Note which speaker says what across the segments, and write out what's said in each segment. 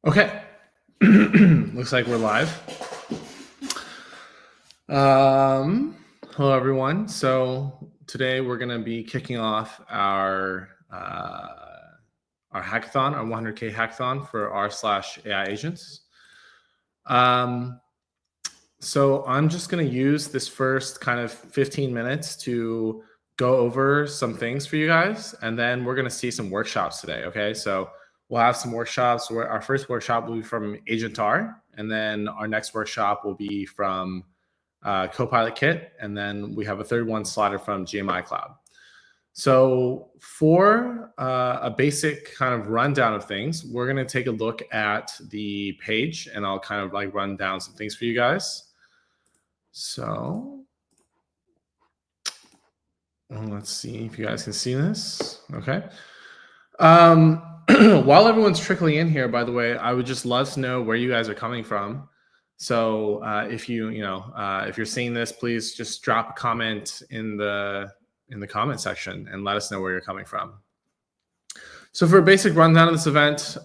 Speaker 1: Okay. Looks like we're live. Hello, everyone. So today we're going to be kicking off our hackathon, our 100K hackathon for r/AI agents. So I'm just going to use this first kind of 15 minutes to go over some things for you guys, and then we're going to see some workshops today. Okay, so we'll have some workshops. Where our first workshop will be from Agentar, and then our next workshop will be from Copilot Kit, and then we have a third one slotted from GMI Cloud. So for a basic kind of rundown of things, we're going to take a look at the page, and I'll kind of like run down some things for you guys. So let's see if you guys can see this. Okay. While everyone's trickling in here, by the way, I would just love to know where you guys are coming from. So if if you're seeing this, please just drop a comment in the comment section and let us know where you're coming from. So for a basic rundown of this event,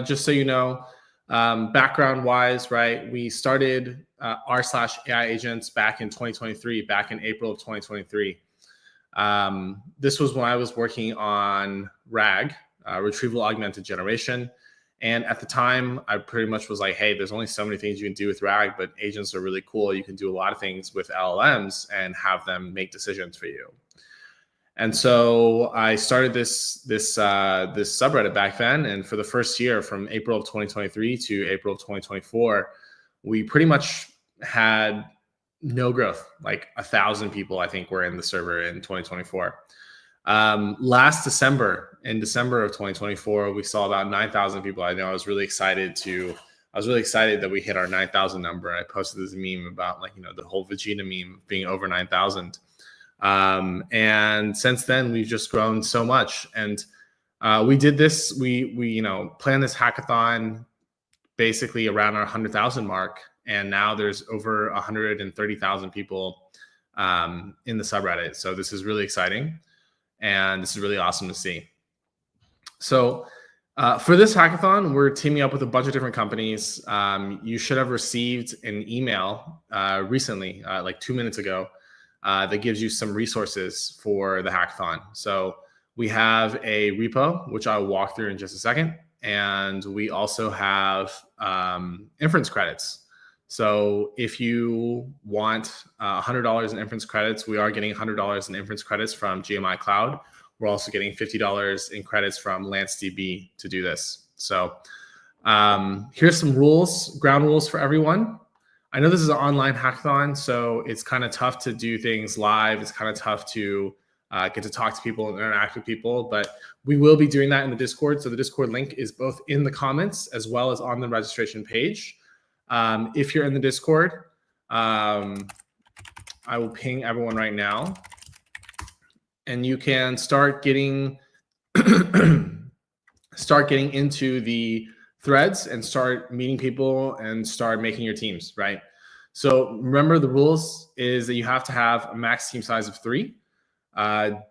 Speaker 1: just so you know, background wise, right, we started r/AI agents back in 2023, back in April of 2023. This was when I was working on RAG, retrieval augmented generation. And at the time, I pretty much was like, hey, there's only so many things you can do with RAG, but agents are really cool. You can do a lot of things with LLMs and have them make decisions for you. And so I started this subreddit back then. And for the first year, from April of 2023 to April of 2024, we pretty much had no growth. Like 1,000 people, I think, were in the server in 2024. Last December, in December of 2024, we saw about 9,000 people. I know I was really excited that we hit our 9,000 number. I posted this meme about the whole Vegeta meme being over 9,000. And since then we've just grown so much. And we did this, we planned this hackathon basically around our 100,000 mark. And now there's over 130,000 people in the subreddit. So this is really exciting. And this is really awesome to see. So for this hackathon, we're teaming up with a bunch of different companies. You should have received an email recently, like 2 minutes ago, that gives you some resources for the hackathon. So we have a repo, which I'll walk through in just a second. And we also have inference credits. So if you want $100 in inference credits, we are getting $100 in inference credits from GMI Cloud. We're also getting $50 in credits from LanceDB to do this. So here's some rules, ground rules for everyone. I know this is an online hackathon, so it's kind of tough to do things live. It's kind of tough to get to talk to people and interact with people, but we will be doing that in the Discord. So the Discord link is both in the comments as well as on the registration page. If you're in the Discord, I will ping everyone right now, and you can start getting into the threads and start meeting people and start making your teams, right? So remember, the rules is that you have to have a max team size of 3.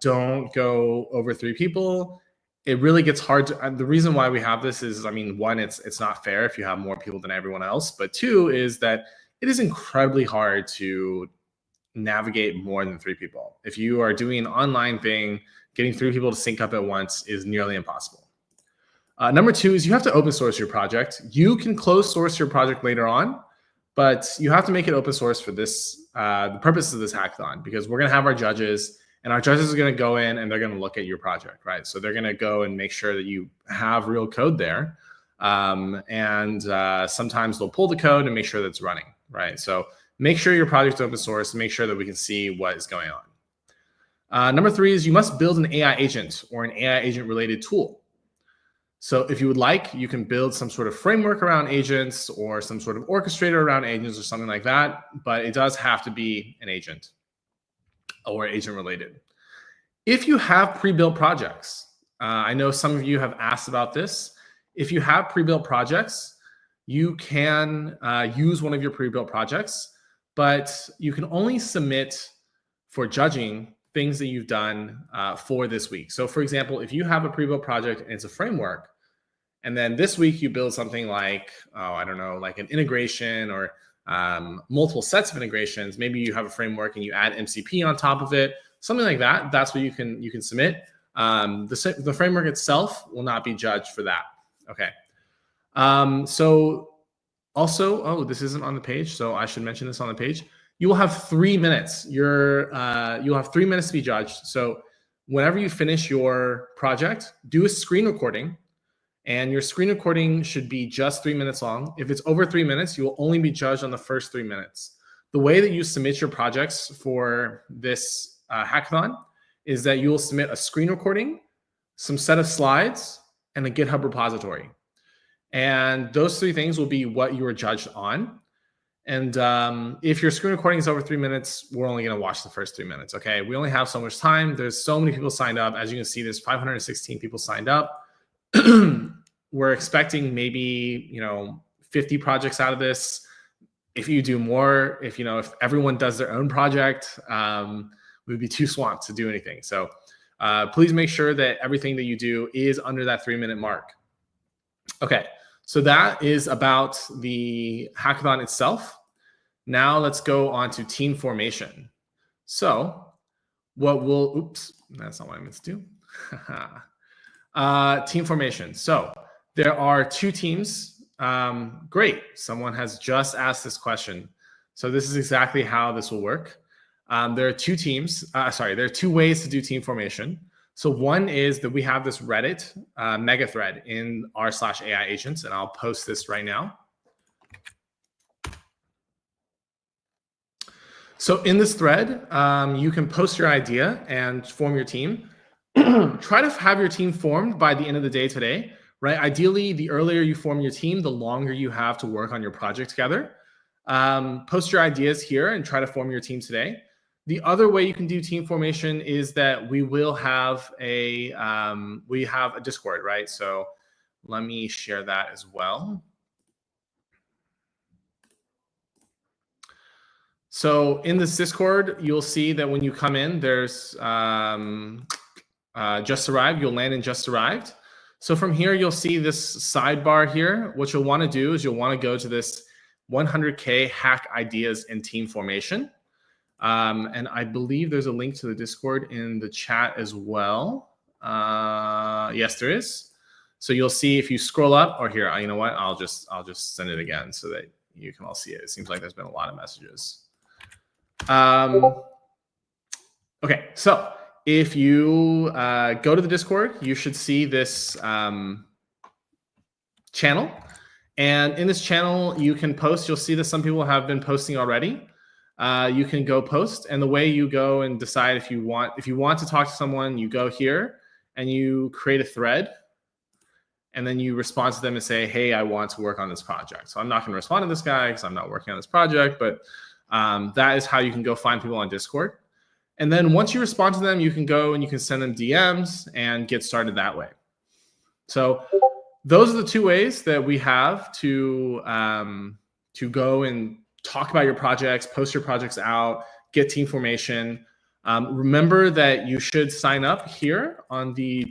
Speaker 1: Don't go over 3 people. It really gets hard to, the reason why we have this is, I mean, one, it's not fair if you have more people than everyone else, but 2 is that it is incredibly hard to navigate more than 3 people. If you are doing an online thing, getting 3 people to sync up at once is nearly impossible. Number 2 is you have to open source your project. You can close source your project later on, but you have to make it open source for this, the purpose of this hackathon, because we're going to have our judges. And our judges are going to go in and they're going to look at your project, right? So they're going to go and make sure that you have real code there. Sometimes they'll pull the code and make sure that it's running, right? So make sure your project's open source and make sure that we can see what is going on. Number 3 is you must build an AI agent or an AI agent related tool. So if you would like, you can build some sort of framework around agents or some sort of orchestrator around agents or something like that, but it does have to be an agent or agent related. If you have pre-built projects, I know some of you have asked about this. If you have pre-built projects, you can use one of your pre-built projects, but you can only submit for judging things that you've done for this week. So for example, if you have a pre-built project and it's a framework, And then this week you build something like, oh, I don't know, like an integration or multiple sets of integrations. Maybe you have a framework and you add MCP on top of it, something like that. That's what you can submit. The framework itself will not be judged for that. Okay. So also, oh, this isn't on the page, so I should mention this on the page. You will have 3 minutes. You'll have 3 minutes to be judged. So whenever you finish your project, do a screen recording. And your screen recording should be just 3 minutes long. If it's over 3 minutes, you will only be judged on the first 3 minutes. The way that you submit your projects for this hackathon is that you will submit a screen recording, some set of slides, and a GitHub repository. And those 3 things will be what you are judged on. And if your screen recording is over 3 minutes, we're only going to watch the first 3 minutes. Okay, we only have so much time. There's so many people signed up. As you can see, there's 516 people signed up. We're expecting maybe 50 projects out of this. If you do more, if everyone does their own project, we would be too swamped to do anything. So please make sure that everything that you do is under that 3-minute mark. Okay, so that is about the hackathon itself. Now let's go on to team formation. So oops, that's not what I meant to do. Team formation. So there are 2 teams. Great. Someone has just asked this question. So this is exactly how this will work. There are 2 teams. There are 2 ways to do team formation. So one is that we have this Reddit mega thread in r/AI agents, and I'll post this right now. So in this thread, you can post your idea and form your team. Try to have your team formed by the end of the day today, right? Ideally, the earlier you form your team, the longer you have to work on your project together. Post your ideas here and try to form your team today. The other way you can do team formation is that we will have a Discord, right? So let me share that as well. So in this Discord, you'll see that when you come in, there's just arrived. You'll land in just arrived. So from here, you'll see this sidebar here. What you'll want to do is you'll want to go to this 100K hack ideas and team formation. And I believe there's a link to the Discord in the chat as well. Yes, there is. So you'll see if you scroll up, or here, you know what? I'll just send it again so that you can all see it. It seems like there's been a lot of messages. Okay, so if you go to the Discord, you should see this channel. And in this channel, you can post. You'll see that some people have been posting already. You can go post. And the way you go and decide if you want to talk to someone, you go here and you create a thread. And then you respond to them and say, hey, I want to work on this project. So I'm not going to respond to this guy because I'm not working on this project. But that is how you can go find people on Discord. And then once you respond to them, you can go and you can send them DMs and get started that way. So those are the 2 ways that we have to go and talk about your projects, post your projects out, get team formation. Remember that you should sign up here on the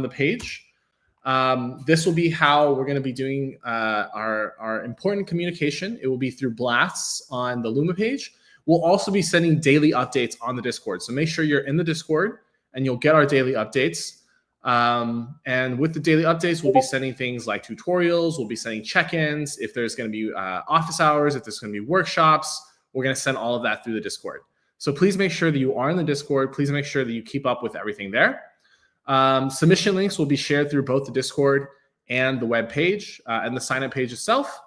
Speaker 1: page. This will be how we're going to be doing our important communication. It will be through blasts on the Luma page. We'll also be sending daily updates on the Discord. So make sure you're in the Discord and you'll get our daily updates. And with the daily updates, we'll be sending things like tutorials. We'll be sending check-ins. If there's going to be office hours, if there's going to be workshops, we're going to send all of that through the Discord. So please make sure that you are in the Discord. Please make sure that you keep up with everything there. Submission links will be shared through both the Discord and the web page and the sign-up page itself.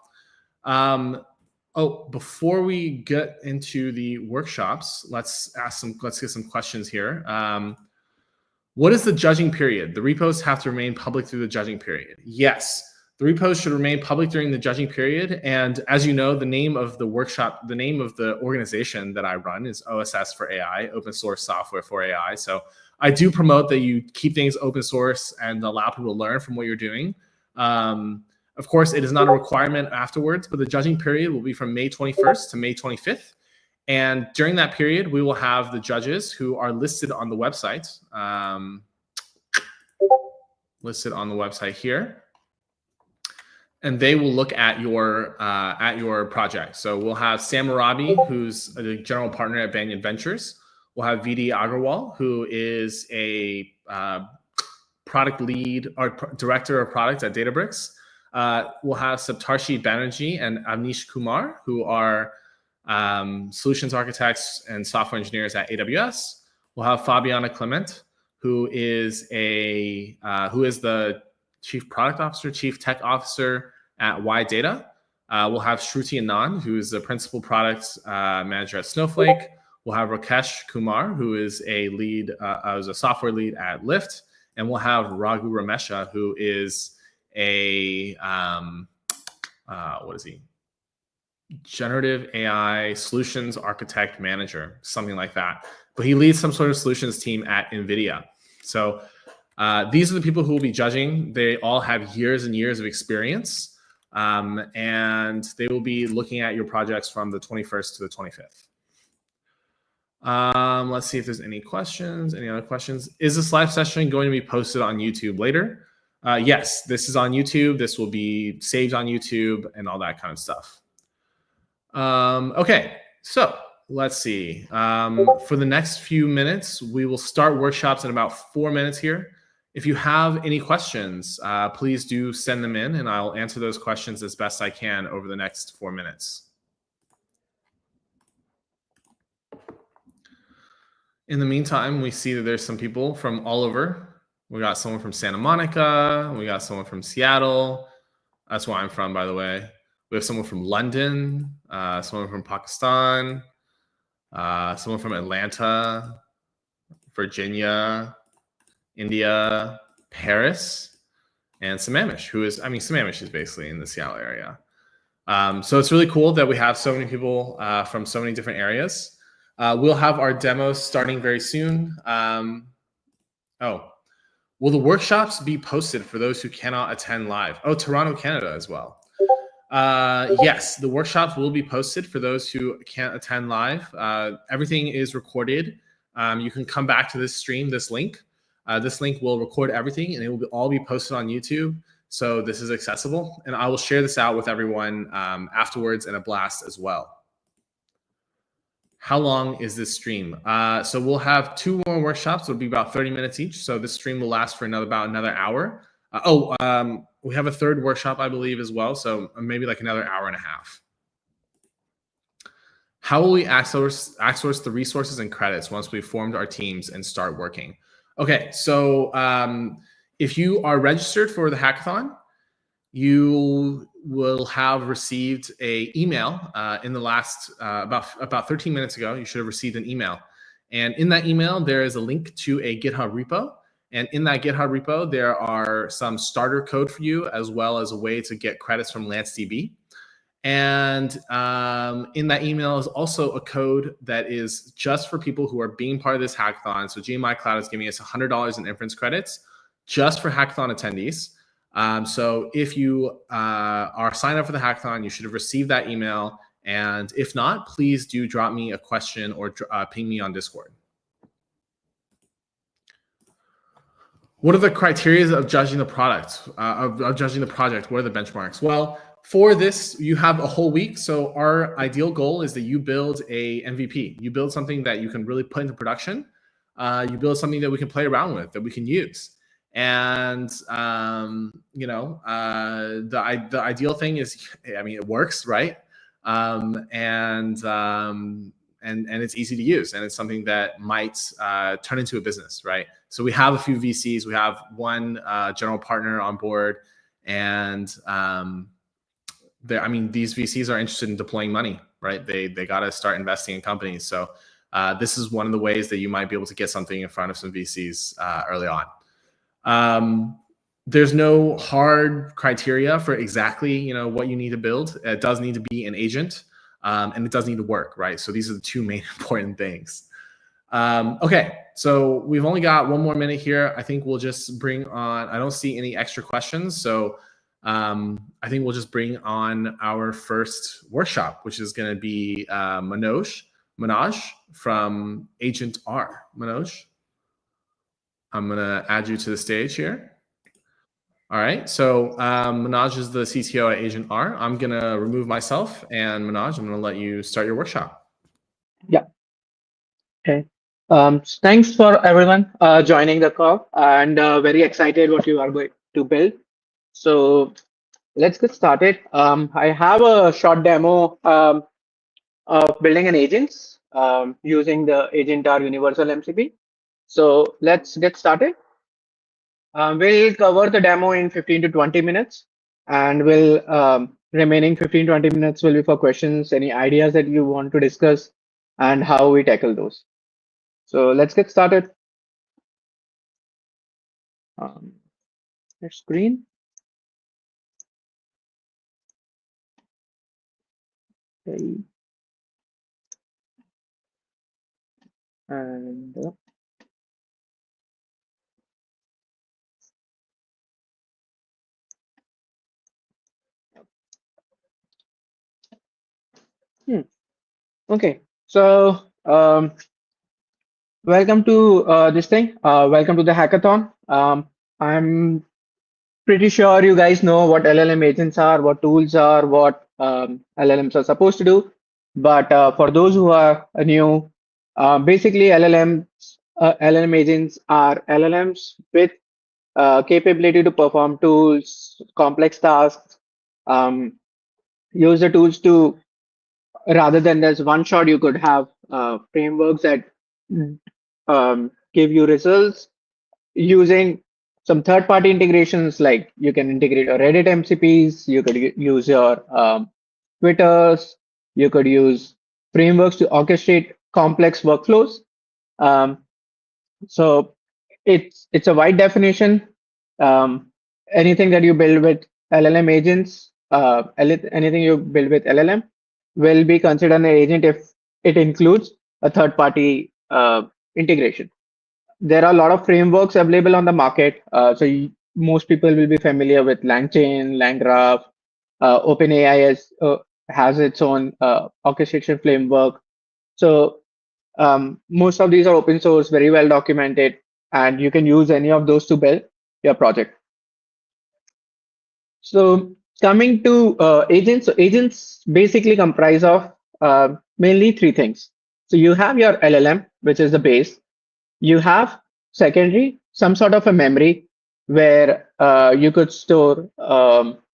Speaker 1: Before we get into the workshops, let's get some questions here. What is the judging period? The repos have to remain public through the judging period. Yes, the repos should remain public during the judging period. And as you know, the name of the workshop, the name of the organization that I run is OSS for AI, Open Source Software for AI. So I do promote that you keep things open source and allow people to learn from what you're doing. Of course, it is not a requirement afterwards, but the judging period will be from May 21st to May 25th. And during that period, we will have the judges who are listed on the website, listed on the website here. and they will look at your project. So we'll have Sam Arabi, who's the general partner at Banyan Ventures. We'll have VD Agarwal, who is a product lead or director of product at Databricks. We'll have Saptarshi Banerjee and Avnish Kumar, who are solutions architects and software engineers at AWS. We'll have Fabiana Clement, who is the chief product officer, chief tech officer at YData. We'll have Shruti Anand, who is the principal product manager at Snowflake. We'll have Rakesh Kumar, who is a software lead at Lyft. And we'll have Raghu Ramesha, who is a generative AI solutions architect manager, something like that. But he leads some sort of solutions team at NVIDIA. So these are the people who will be judging. They all have years and years of experience, and they will be looking at your projects from the 21st to the 25th. Let's see if there's any questions. Any other questions? Is this live session going to be posted on YouTube later? Yes, this is on YouTube. This will be saved on YouTube and all that kind of stuff. Okay, so let's see. For the next few minutes, we will start workshops in about 4 minutes here. If you have any questions, please do send them in, and I'll answer those questions as best I can over the next 4 minutes. In the meantime, we see that there's some people from all over. We got someone from Santa Monica. We got someone from Seattle. That's where I'm from, by the way. We have someone from London, someone from Pakistan, someone from Atlanta, Virginia, India, Paris, and Sammamish, Sammamish is basically in the Seattle area. So it's really cool that we have so many people from so many different areas. We'll have our demos starting very soon. Will the workshops be posted for those who cannot attend live? Oh, Toronto, Canada as well. Yes, the workshops will be posted for those who can't attend live. Everything is recorded. You can come back to this stream, this link. This link will record everything, and it will all be posted on YouTube. So this is accessible, and I will share this out with everyone afterwards in a blast as well. How long is this stream? So we'll have 2 more workshops. It'll be about 30 minutes each. So this stream will last for about another hour. We have a 3rd workshop, I believe, as well. So maybe like another hour and a half. How will we access the resources and credits once we've formed our teams and start working? Okay, so if you are registered for the hackathon, you will have received an email in the last about 13 minutes ago. You should have received an email, and in that email there is a link to a GitHub repo, and in that GitHub repo there are some starter code for you as well as a way to get credits from LanceDB. And in that email is also a code that is just for people who are being part of this hackathon. So GMI Cloud is giving us $100 in inference credits just for hackathon attendees. So if you are signed up for the hackathon, you should have received that email. And if not, please do drop me a question or ping me on Discord. What are the criteria of judging the product, of judging the project? What are the benchmarks? Well, for this, you have a whole week. So our ideal goal is that you build a MVP. You build something that you can really put into production. You build something that we can play around with, that we can use. And the ideal thing is, it works, right? And it's easy to use, and it's something that might turn into a business, right? So we have a few VCs. We have one general partner on board, and these VCs are interested in deploying money, right? They got to start investing in companies. So this is one of the ways that you might be able to get something in front of some VCs early on. There's no hard criteria for exactly, what you need to build. It does need to be an agent, and it does need to work, right? So these are the 2 main important things. Okay, so we've only got 1 more minute here. I think we'll just bring on, I don't see any extra questions. So I think we'll just bring on our first workshop, which is going to be Manoj from Agent R. Manoj, I'm going to add you to the stage here. All right. So Manoj is the CTO at Agent R. I'm going to remove myself. And Manoj, I'm going to let you start your workshop.
Speaker 2: Yeah. Okay. Thanks for everyone joining the call, and very excited what you are going to build. So let's get started. I have a short demo of building an agents using the Agent R Universal MCP. So let's get started. We'll cover the demo in 15 to 20 minutes, and will remaining 15-20 minutes will be for questions, any ideas that you want to discuss, and how we tackle those. So let's get started. Um, Screen. Okay. And hmm, okay. So welcome to this thing. Welcome to the hackathon. I'm pretty sure you guys know what LLM agents are, what tools are, what LLMs are supposed to do. But for those who are new, basically LLM agents are LLMs with capability to perform tools, complex tasks, um, use the tools to, rather than there's one shot, you could have frameworks that give you results using some third-party integrations, like you can integrate your Reddit MCPs, you could use your Twitters, you could use frameworks to orchestrate complex workflows. Um, so it's a wide definition. Um, Anything that you build with LLM agents, anything you build with LLM will be considered an agent if it includes a third-party integration. There are a lot of frameworks available on the market. Most people will be familiar with LangChain, LangGraph. OpenAI has its own orchestration framework. So most of these are open source, very well documented, and you can use any of those to build your project. So coming to agents, so agents basically comprise of mainly three things. So you have your LLM, which is the base. You have secondary, some sort of a memory where you could store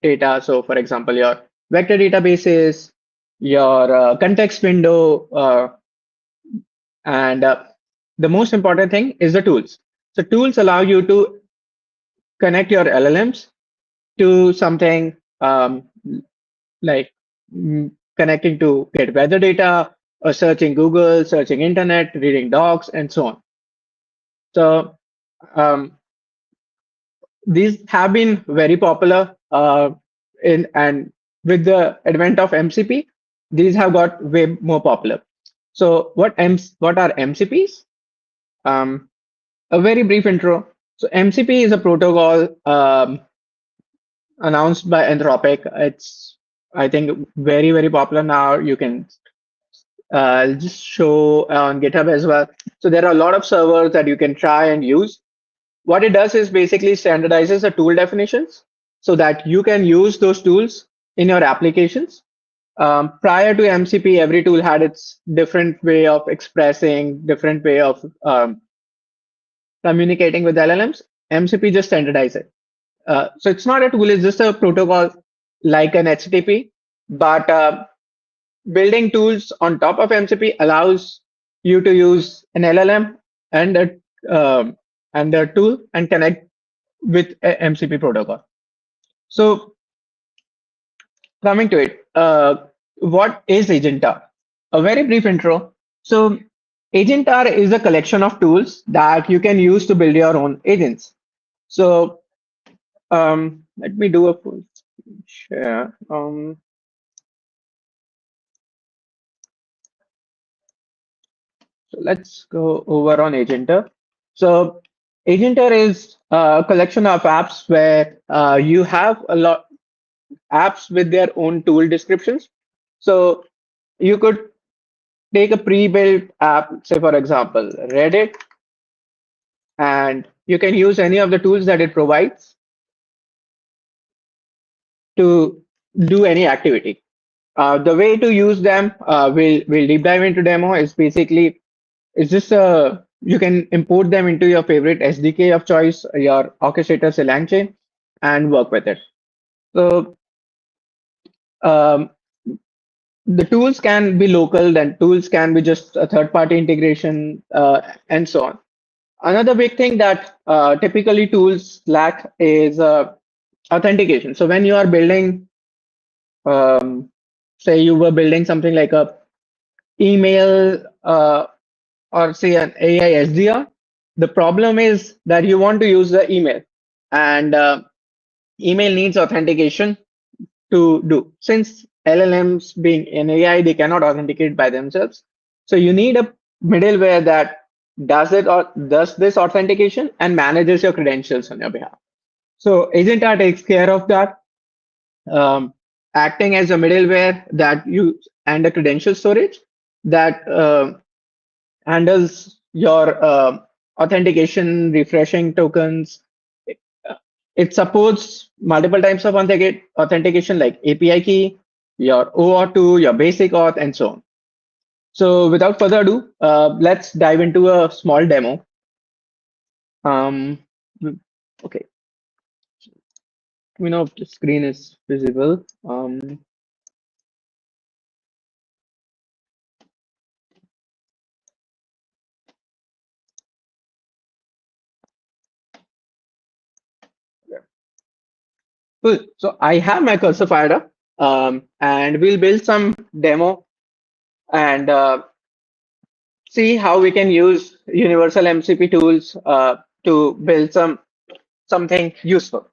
Speaker 2: data. So for example, your vector databases, your context window, and the most important thing is the tools. So tools allow you to connect your LLMs to something like connecting to get weather data, or searching Google, searching internet, reading docs, and so on. So um, these have been very popular and with the advent of MCP, these have got way more popular. So what are MCPs? A very brief intro. So MCP is a protocol announced by Anthropic. It's, I think, very popular now. You can just show on GitHub as well. So there are a lot of servers that you can try and use. What it does is basically standardizes the tool definitions so that you can use those tools in your applications. Prior to MCP, every tool had its different way of expressing, different way of communicating with LLMs. MCP just standardizes it. So it's not a tool, it's just a protocol like an HTTP, but building tools on top of MCP allows you to use an LLM and a tool and connect with a MCP protocol. So coming to it, what is Agentar? A very brief intro. So Agentar is a collection of tools that you can use to build your own agents. So let me do a full screen share. So let's go over on Agentar. So Agentar is a collection of apps where you have a lot apps with their own tool descriptions. So you could take a pre-built app, say for example, Reddit, and you can use any of the tools that it provides. to do any activity. The way to use them, we'll deep dive into demo. Is basically it's just you can import them into your favorite SDK of choice, your orchestrator LangChain, and work with it. So um, the tools can be local, then tools can be just a third-party integration, and so on. Another big thing that typically tools lack is authentication. So when you are building, say you were building something like a email or say an AI SDR, the problem is that you want to use the email, and email needs authentication to do. Since LLMs being an AI, they cannot authenticate by themselves. So you need a middleware that does this authentication and manages your credentials on your behalf. So Agentar takes care of that, acting as a middleware that you and a credential storage that handles your authentication, refreshing tokens. It supports multiple types of authentication like API key, your OAuth2, your basic auth, and so on. So without further ado, let's dive into a small demo. Okay, let me know if the screen is visible. Cool. So I have my cursor fired up, and we'll build some demo and see how we can use universal MCP tools to build something useful.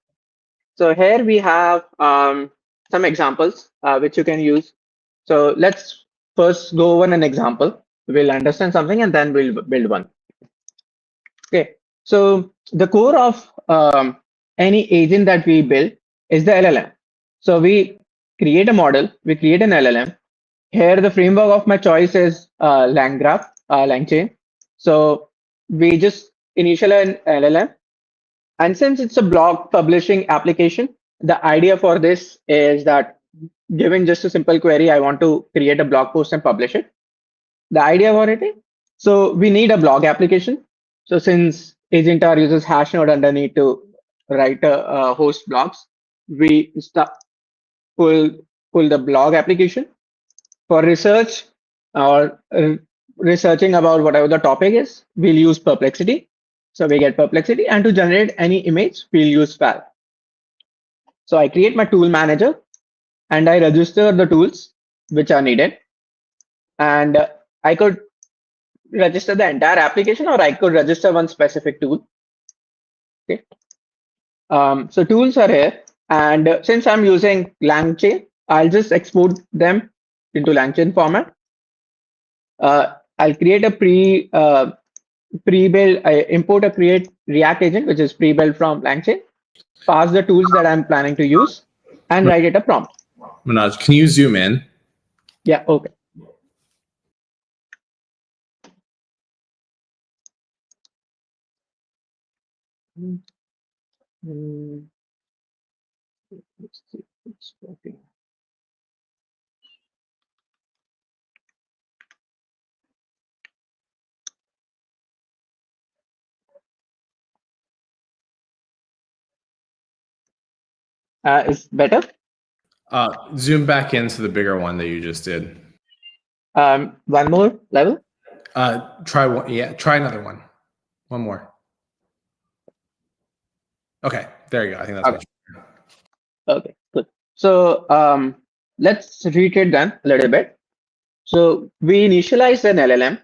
Speaker 2: So here we have some examples which you can use. So let's first go over an example. We'll understand something and then we'll build one. Okay. So the core of any agent that we build is the LLM. So we create a model, we create an LLM. Here the framework of my choice is LangGraph, LangChain. So we just initial an LLM. And since it's a blog publishing application, the idea for this is that given just a simple query, I want to create a blog post and publish it. The idea for it is, so we need a blog application. So since Agentar uses Hashnode underneath to write a host blogs, we pull the blog application. For research or researching about whatever the topic is, we'll use Perplexity. So we get Perplexity, and to generate any image, we'll use FAL. So I create my tool manager and I register the tools which are needed. And I could register the entire application or I could register one specific tool. Okay. So tools are here. And since I'm using LangChain, I'll just export them into LangChain format. I'll create a pre-build, I import a create React agent, which is pre-built from LangChain, pass the tools that I'm planning to use, and write it a prompt.
Speaker 1: Manoj, can you zoom in?
Speaker 2: Yeah, okay. Let's see if it's working. Is better?
Speaker 1: Zoom back into the bigger one that you just did.
Speaker 2: One more level?
Speaker 1: Try one. Yeah, try another one. One more. Okay, there you go. I think that's
Speaker 2: Okay.
Speaker 1: much better.
Speaker 2: Okay, good. So let's reiterate then a little bit. So we initialize an LLM,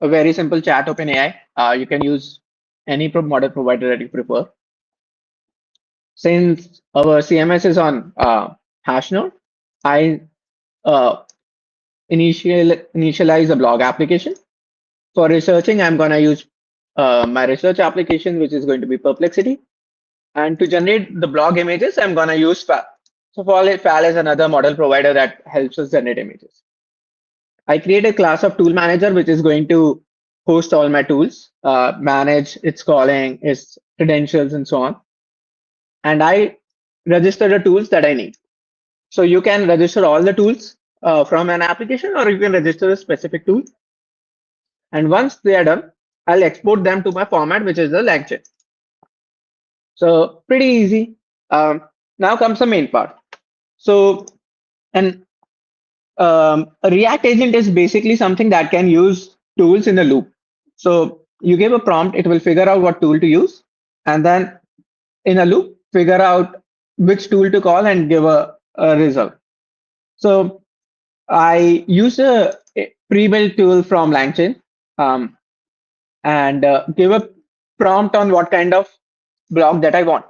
Speaker 2: a very simple chat OpenAI. You can use any model provider that you prefer. Since our CMS is on Hashnode, I initialize a blog application. For researching, I'm going to use my research application, which is going to be Perplexity. And to generate the blog images, I'm going to use FAL. So FAL is another model provider that helps us generate images. I create a class of tool manager, which is going to host all my tools, manage its calling, its credentials, and so on. And I register the tools that I need. So you can register all the tools from an application, or you can register a specific tool. And once they are done, I'll export them to my format, which is the LangChain. So pretty easy. Now comes the main part. So an a React agent is basically something that can use tools in a loop. So you give a prompt, it will figure out what tool to use, and then in a loop, figure out which tool to call and give a result. So I use a pre-built tool from LangChain, um, and give a prompt on what kind of block that I want.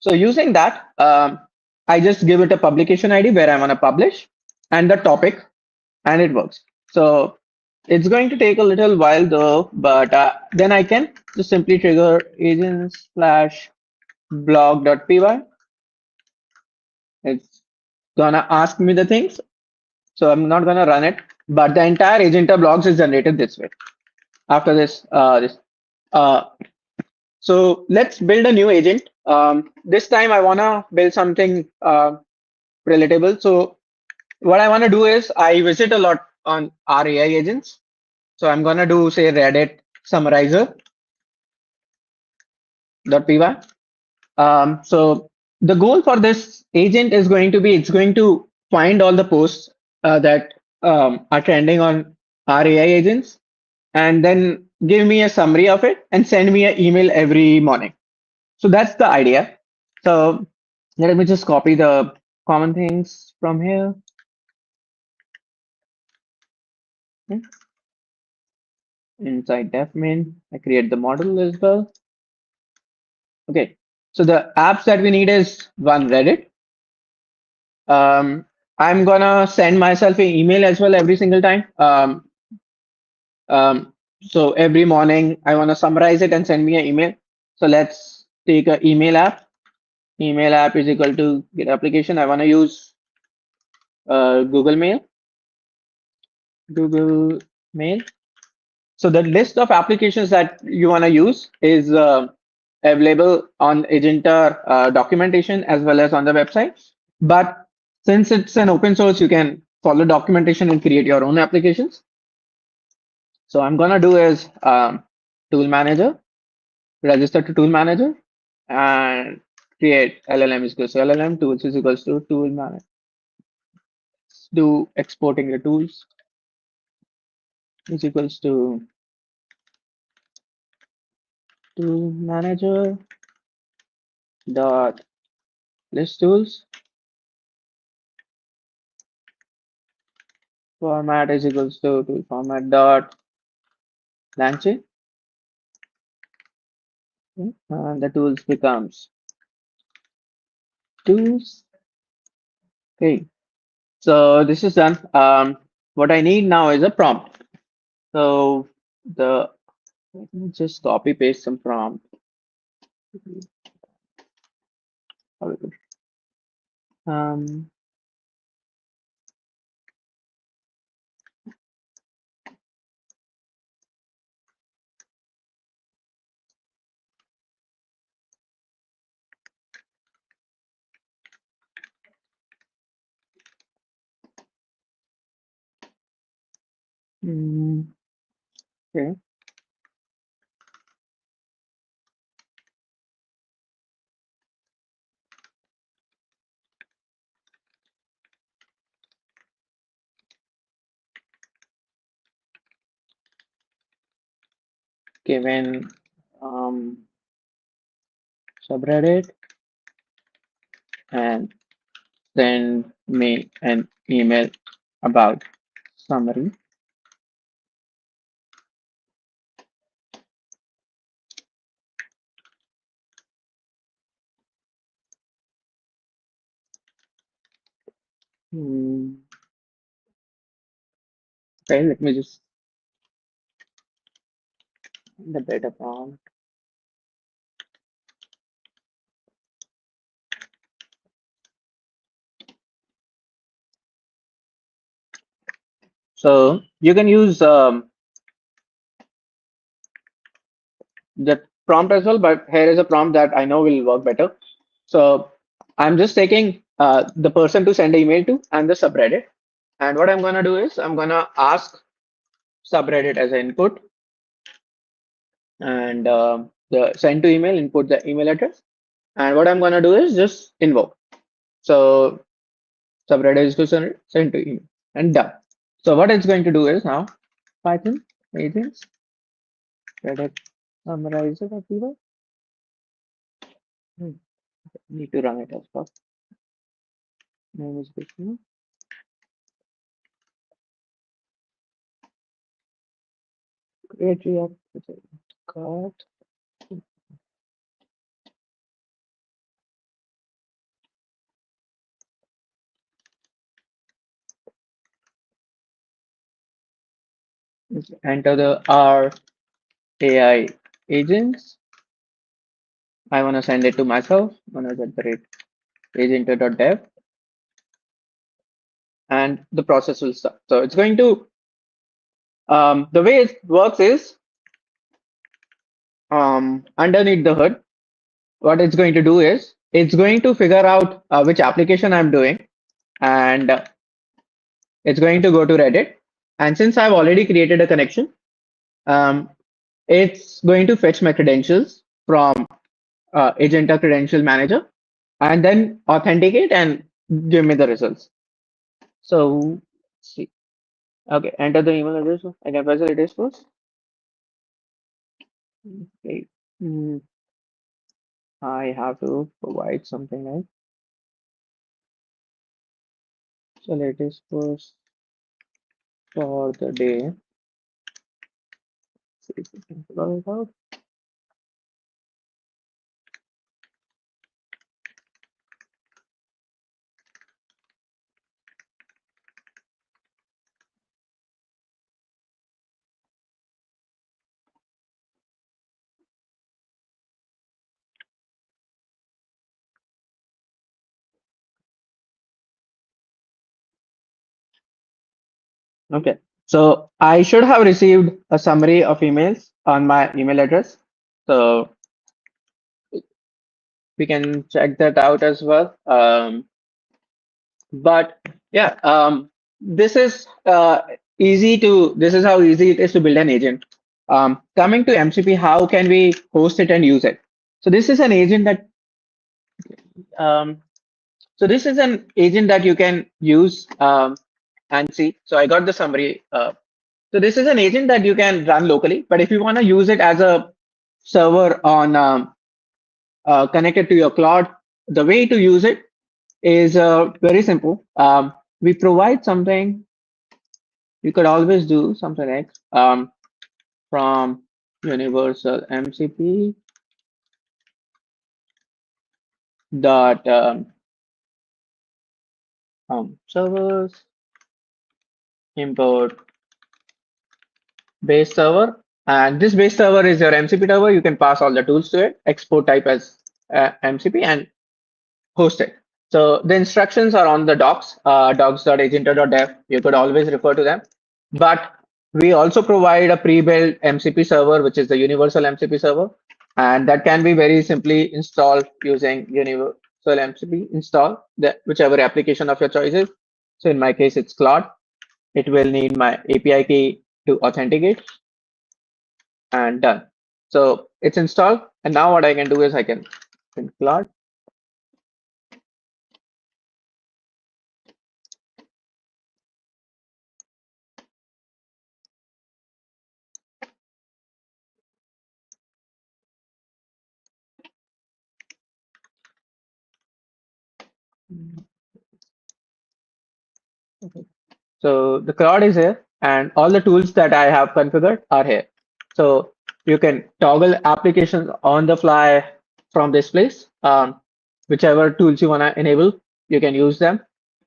Speaker 2: So using that, I just give it a publication ID where I want to publish and the topic, and it works. So it's going to take a little while though, but then I can just simply trigger agents slash blog.py. It's gonna ask me the things. So I'm not gonna run it, but the entire agent of blogs is generated this way. After this. Uh, so let's build a new agent. This time I wanna build something relatable. So what I wanna do is I visit a lot on our AI agents. So I'm gonna do say Reddit summarizer.py. So the goal for this agent is going to be it's going to find all the posts that are trending on our AI agents, and then give me a summary of it and send me an email every morning. So that's the idea. So let me just copy the common things from here. Hmm. Inside DevMain, I create the model as well. Okay, so the apps that we need is one Reddit. I'm gonna send myself an email as well every single time. So every morning I want to summarize it and send me an email. So let's take an email app. Email app is equal to get application. I want to use Google Mail. Google Mail. So the list of applications that you want to use is available on Agenta documentation as well as on the website. But since it's an open source, you can follow documentation and create your own applications. So I'm gonna do is tool manager, register to tool manager, and create LLM is equals to LLM, tools is equals to tool manager. Do exporting the tools is equals to tool manager dot list tools. Format is equals to tool format dot LangChain. And the tools becomes tools. Okay, so this is done. What I need now is a prompt. So the let me just copy paste some prompt. Um, okay. Given subreddit and send me an email about summary. Okay, let me just the data prompt. So you can use the prompt as well, but here is a prompt that I know will work better. So I'm just taking the person to send an email to and the subreddit. And what I'm going to do is I'm going to ask subreddit as an input, and the send to email, input the email address. And what I'm going to do is just invoke. So subreddit is to send to email and done. So what it's going to do is now Python agents Reddit summarizer of keyword. Need to run it as well. Name is Vishnu. Create React. Got. Enter the R AI agents. I want to send it to myself. Agent.dev, and the process will start. So it's going to, the way it works is underneath the hood, what it's going to do is it's going to figure out which application I'm doing, and it's going to go to Reddit. And since I've already created a connection, it's going to fetch my credentials from Agenta Credential Manager and then authenticate and give me the results. So let's see. Okay, enter the email address. I can press it is first. Okay. I have to provide something like, so latest post for the day. See if we can figure it out. Okay, so I should have received a summary of emails on my email address. So we can check that out as well. But yeah, this is this is how easy it is to build an agent. Coming to MCP, how can we host it and use it? So this is an agent that you can use and see. So I got the summary. So this is an agent that you can run locally, but if you want to use it as a server on connected to your cloud, the way to use it is very simple. We provide something. You could always do something like from universal MCP dot servers import base server, and this base server is your MCP server. You can pass all the tools to it, export type as MCP, and host it. So the instructions are on the docs, docs.agenta.dev. You could always refer to them. But we also provide a pre-built MCP server, which is the universal MCP server, and that can be very simply installed using universal MCP install, whichever application of your choice is. So in my case, it's Claude. It will need my API key to authenticate, and done. So it's installed, and now what I can do is I can print Claude. Okay. So the cloud is here, and all the tools that I have configured are here. So you can toggle applications on the fly from this place. Whichever tools you want to enable, you can use them.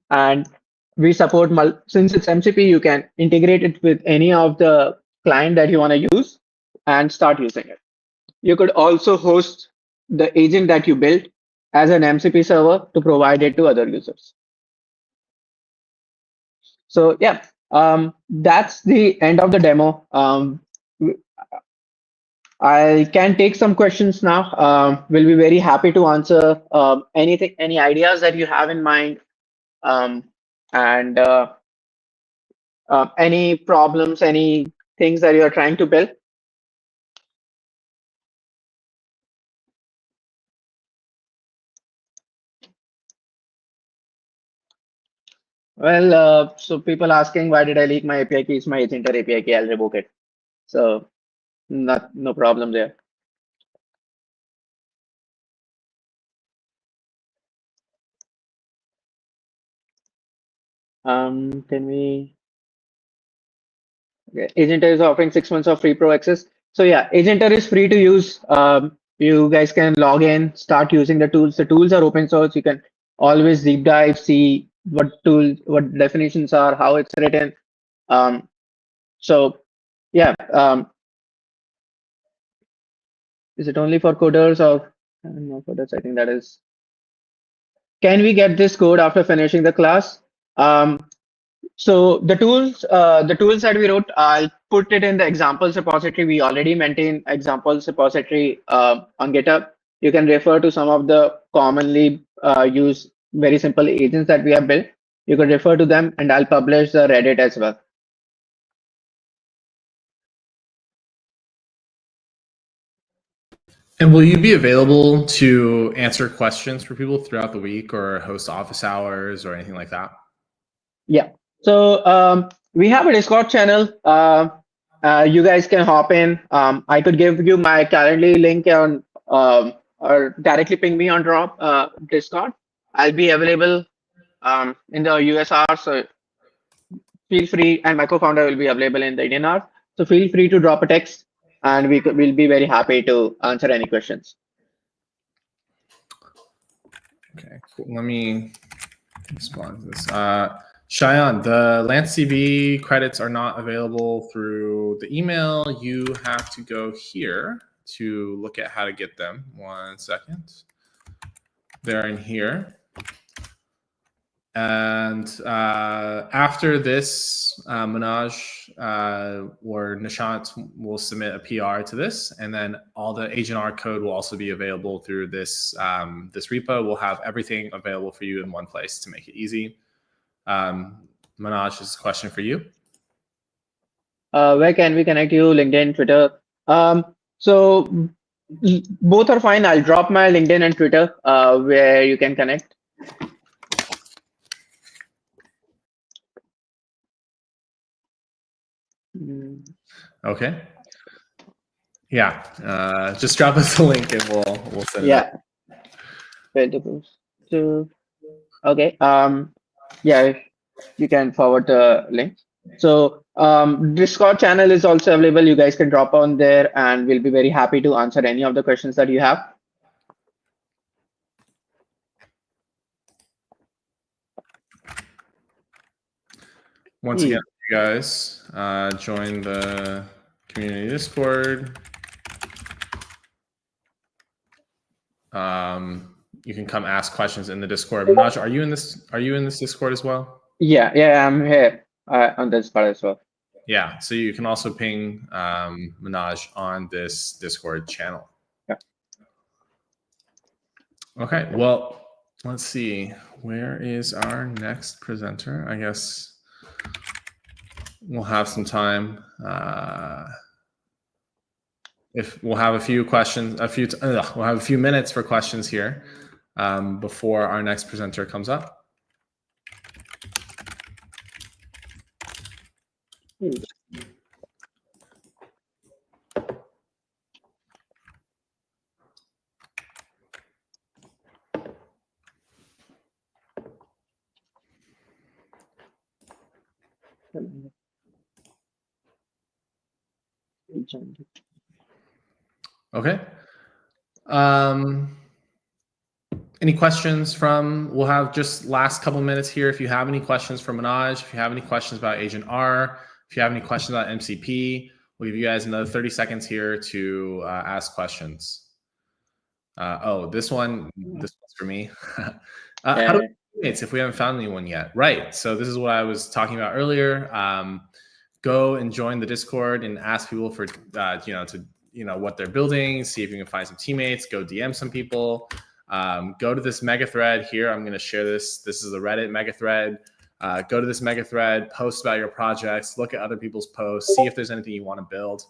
Speaker 2: And we support, since it's MCP, you can integrate it with any of the client that you want to use and start using it. You could also host the agent that you built as an MCP server to provide it to other users. So yeah, that's the end of the demo. I can take some questions now. We'll be very happy to answer anything, any ideas that you have in mind, um, and any problems, any things that you are trying to build. Well, so people asking why did I leak my API key? It's my agent or API key. I'll revoke it. So no problem there. Can we? Okay. Agenter is offering 6 months of free pro access. So yeah, Agenter is free to use. You guys can log in, start using the tools. The tools are open source. You can always deep dive, see what tools, what definitions are, how it's written. So yeah, is it only for coders or no coders? I think that is. Can we get this code after finishing the class? So the tools that we wrote, I'll put it in the examples repository. We already maintain examples repository on GitHub. You can refer to some of the commonly used very simple agents that we have built. You can refer to them, and I'll publish the Reddit as well.
Speaker 1: And will you be available to answer questions for people throughout the week or host office hours or anything like that?
Speaker 2: Yeah. So we have a Discord channel. You guys can hop in. I could give you my Calendly link on or directly ping me on Discord. I'll be available in the USR, so feel free, and my co-founder will be available in the Indian hour. So feel free to drop a text, and we'll be very happy to answer any questions.
Speaker 1: Okay, cool. Let me respond to this. Cheyenne, the LanceDB credits are not available through the email. You have to go here to look at how to get them. 1 second. They're in here. And after this, Manoj or Nishant will submit a PR to this, and then all the Agent R code will also be available through this this repo. We'll have everything available for you in one place to make it easy. Manoj, this is a question for you.
Speaker 2: Where can we connect you? LinkedIn, Twitter. So both are fine. I'll drop my LinkedIn and Twitter where you can connect.
Speaker 1: Okay. Yeah. Just drop us the link and we'll send it up.
Speaker 2: Yeah. Okay. Yeah, you can forward the link. So Discord channel is also available. You guys can drop on there, and we'll be very happy to answer any of the questions that you have.
Speaker 1: Once again, you guys join the community Discord. You can come ask questions in the Discord. Manoj, are you in this Discord as well?
Speaker 2: Yeah, I'm here on this part as well.
Speaker 1: Yeah, so you can also ping Manoj on this Discord channel.
Speaker 2: Yeah.
Speaker 1: Okay, well, let's see. Where is our next presenter? I guess we'll have some time. If we'll have a few questions, we'll have a few minutes for questions here before our next presenter comes up. Okay. Any questions we'll have just last couple minutes here. If you have any questions for Manoj, if you have any questions about Agent R, if you have any questions about MCP, we'll give you guys another 30 seconds here to ask questions. This one's for me. How do we teammates if we haven't found anyone yet? Right. So this is what I was talking about earlier. Go and join the Discord and ask people for to what they're building, see if you can find some teammates, go DM some people, go to this mega thread here. I'm going to share this. This is the Reddit mega thread. Go to this mega thread, post about your projects, look at other people's posts, see if there's anything you want to build.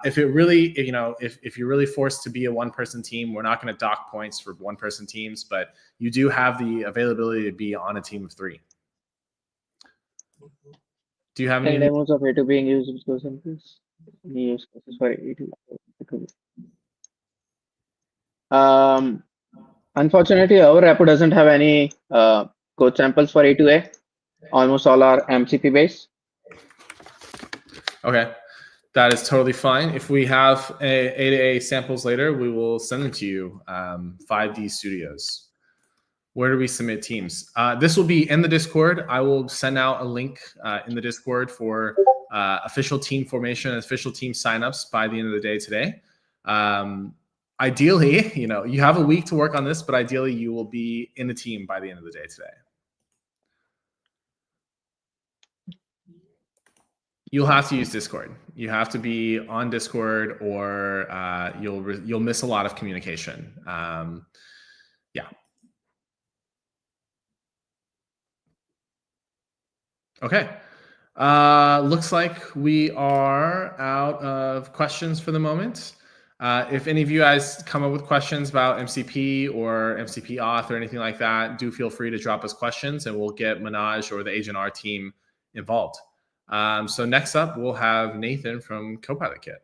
Speaker 1: If you're really forced to be a one-person team, we're not going to dock points for one-person teams, but you do have the availability to be on a team of 3. Do you have any
Speaker 2: demos of A2 being used in those samples? Any use cases for A2? Unfortunately, our repo doesn't have any code samples for A2A. Almost all are MCP based.
Speaker 1: Okay, that is totally fine. If we have A2A samples later, we will send them to you. 5D Studios. Where do we submit teams? This will be in the Discord. I will send out a link in the Discord for official team formation and official team signups by the end of the day today. Ideally, you have a week to work on this, but ideally you will be in the team by the end of the day today. You'll have to use Discord. You have to be on Discord, or you'll miss a lot of communication. Yeah. Okay. Looks like we are out of questions for the moment. If any of you guys come up with questions about MCP or MCP auth or anything like that, do feel free to drop us questions and we'll get Manoj or the Agent R team involved. So next up, we'll have Nathan from Copilot Kit.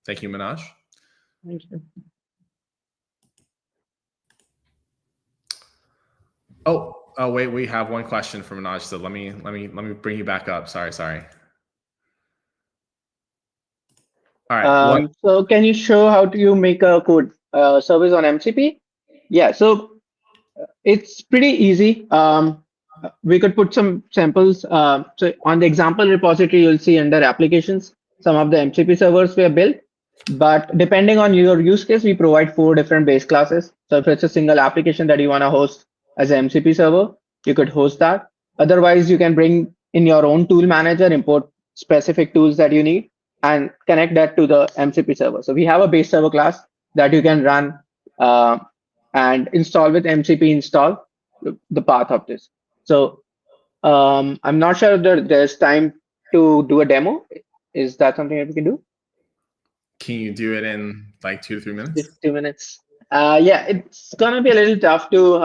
Speaker 1: Thank you, Manoj.
Speaker 2: Thank you.
Speaker 1: Oh, wait, we have one question from Manoj. So let me bring you back up. Sorry. All right.
Speaker 2: So can you show how do you make a code service on MCP? Yeah, so it's pretty easy. We could put some samples. So on the example repository, you'll see under applications, some of the MCP servers were built. But depending on your use case, we provide 4 different base classes. So if it's a single application that you want to host as an MCP server, you could host that. Otherwise, you can bring in your own tool manager, import specific tools that you need, and connect that to the MCP server. So we have a base server class that you can run and install with MCP install the path of this. So I'm not sure that there's time to do a demo. Is that something that we can do?
Speaker 1: Can you do it in like 2 to 3 minutes?
Speaker 2: 2 minutes. Yeah, it's gonna be a little tough to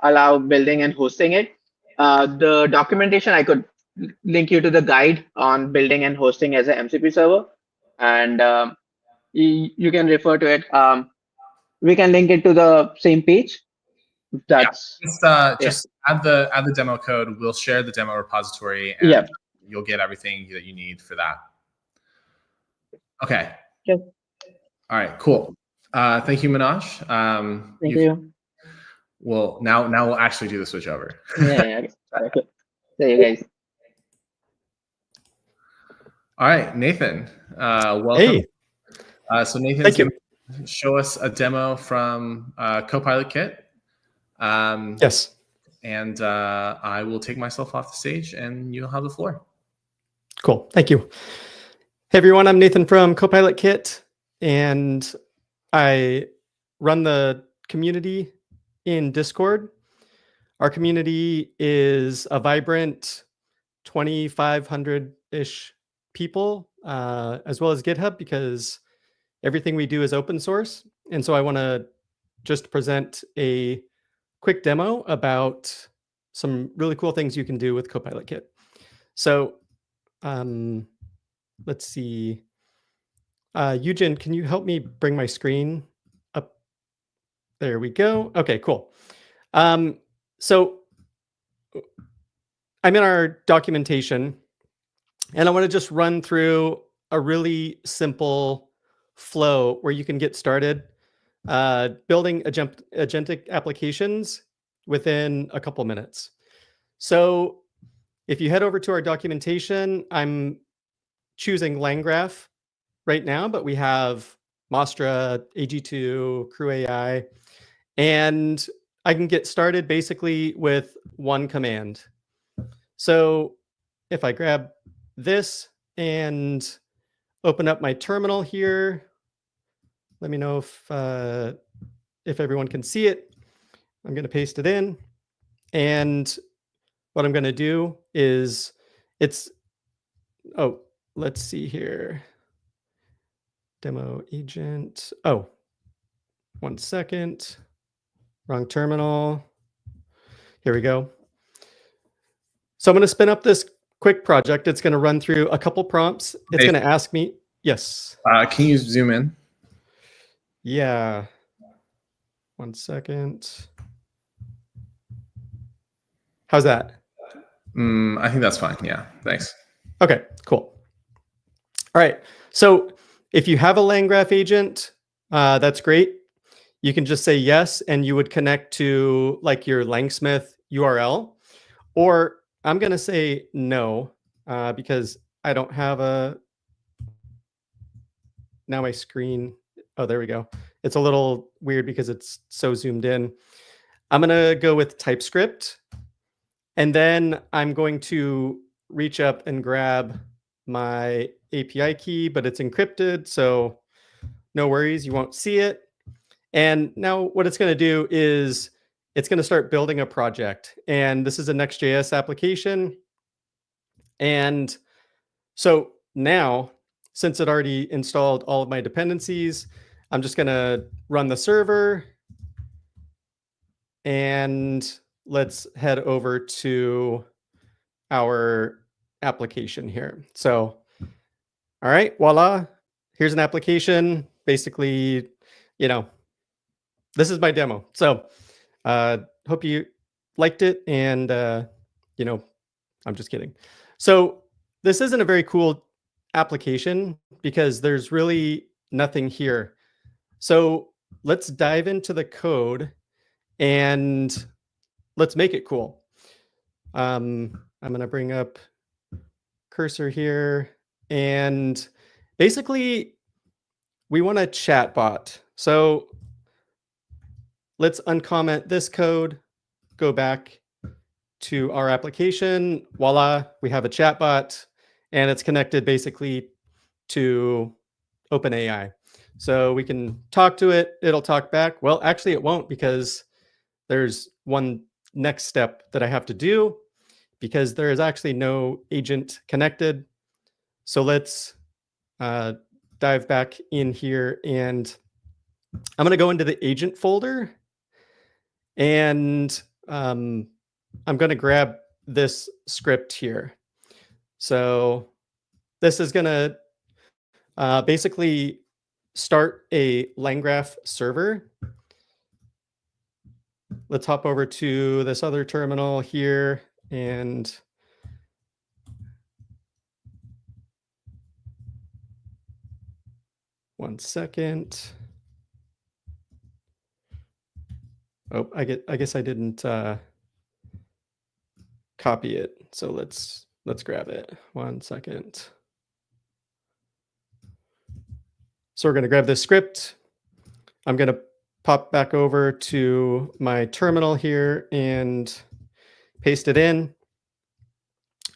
Speaker 2: allow building and hosting it. The documentation, I could link you to the guide on building and hosting as an MCP server, and you can refer to it. We can link it to the same page. That's
Speaker 1: just add the demo code. We'll share the demo repository, and you'll get everything that you need for that. Okay.
Speaker 2: Yep.
Speaker 1: All right. Cool. Thank you, Manoj.
Speaker 2: Thank you.
Speaker 1: Well, now we'll actually do the switch over.
Speaker 2: Yeah. See you guys.
Speaker 1: All right, Nathan. Welcome.
Speaker 3: Hey.
Speaker 1: So Nathan's going to show us a demo from Copilot Kit.
Speaker 3: Yes.
Speaker 1: And I will take myself off the stage, and you'll have the floor.
Speaker 3: Cool. Thank you. Hey, everyone. I'm Nathan from Copilot Kit, and I run the community in Discord. Our community is a vibrant 2,500-ish people, as well as GitHub, because everything we do is open source. And so I want to just present a quick demo about some really cool things you can do with Copilot Kit. So let's see. Eugen, can you help me bring my screen up? There we go. Okay, cool. So I'm in our documentation, and I want to just run through a really simple flow where you can get started building agentic applications within a couple minutes. So if you head over to our documentation, I'm choosing LangGraph right now, but we have Mostra, AG2, Crew AI, and I can get started basically with one command. So if I grab this and open up my terminal here. Let me know if everyone can see it. I'm going to paste it in. And what I'm going to do is let's see here. Demo agent. Oh, 1 second. Wrong terminal. Here we go. So I'm going to spin up this quick project. It's going to run through a couple prompts. It's going to ask me, yes.
Speaker 1: Can you zoom in?
Speaker 3: Yeah. 1 second. How's that?
Speaker 1: I think that's fine. Yeah, thanks.
Speaker 3: Okay, cool. All right. So if you have a LangGraph agent, that's great. You can just say yes, and you would connect to like your Langsmith URL. Or I'm going to say no, because I don't have now my screen. Oh, there we go. It's a little weird because it's so zoomed in. I'm going to go with TypeScript. And then I'm going to reach up and grab my API key, but it's encrypted, so no worries, you won't see it. And now what it's going to do is it's going to start building a project. And this is a Next.js application. And so now, since it already installed all of my dependencies, I'm just going to run the server. And let's head over to our application here. So, all right, voila. Here's an application. Basically, this is my demo. So hope you liked it. And, I'm just kidding. So this isn't a very cool application because there's really nothing here. So let's dive into the code and let's make it cool. I'm going to bring up cursor here. And basically, we want a chatbot. So let's uncomment this code, go back to our application. Voila, we have a chatbot, and it's connected basically to OpenAI. So we can talk to it. It'll talk back. Well, actually, it won't, because there's one next step that I have to do, because there is actually no agent connected. So let's dive back in here, and I'm going to go into the agent folder, and I'm going to grab this script here. So this is going to basically start a LangGraph server. Let's hop over to this other terminal here, and one second. Oh, I guess I didn't copy it. So let's grab it. 1 second. So we're going to grab this script. I'm going to pop back over to my terminal here and paste it in.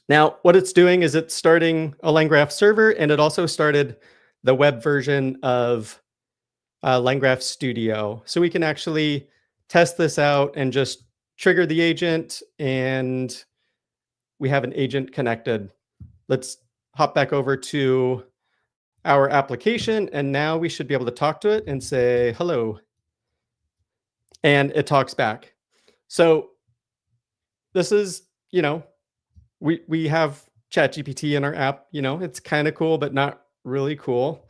Speaker 3: Now, what it's doing is it's starting a LangGraph server, and it also started the web version of LangGraph Studio. So we can actually test this out and just trigger the agent, and we have an agent connected. Let's hop back over to our application, and now we should be able to talk to it and say hello. And it talks back. So this is, we have ChatGPT in our app. It's kind of cool, but not really cool.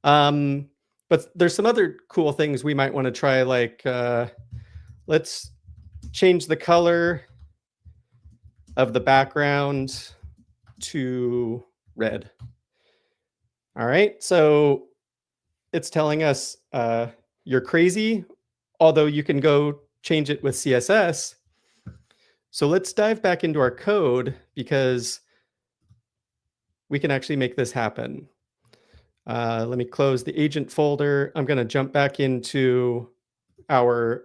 Speaker 3: But there's some other cool things we might want to try, like let's change the color of the background to red. All right, so it's telling us you're crazy, although you can go change it with CSS. So let's dive back into our code, because we can actually make this happen. Let me close the agent folder. I'm going to jump back into our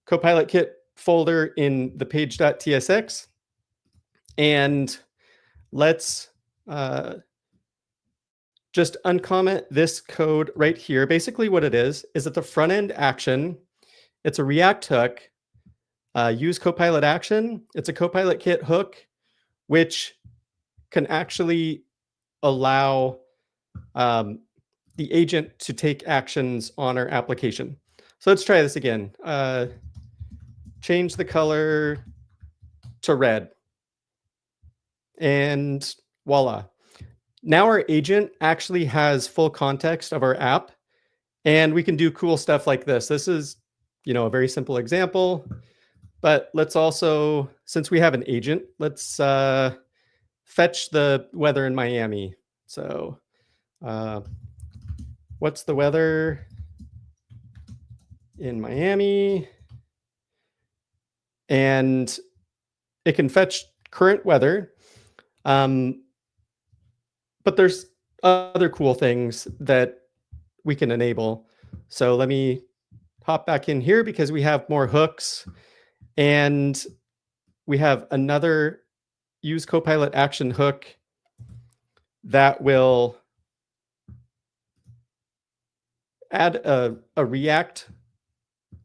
Speaker 3: Copilot Kit folder in the page.tsx. And let's just uncomment this code right here. Basically what it is that the front end action, it's a React hook, use Copilot action. It's a Copilot kit hook, which can actually allow the agent to take actions on our application. So let's try this again. Change the color to red. And voila. Now our agent actually has full context of our app, and we can do cool stuff like this. This is, a very simple example, but let's also, since we have an agent, let's fetch the weather in Miami. So what's the weather in Miami? And it can fetch current weather. But there's other cool things that we can enable. So let me hop back in here because we have more hooks, and we have another use Copilot action hook that will add a React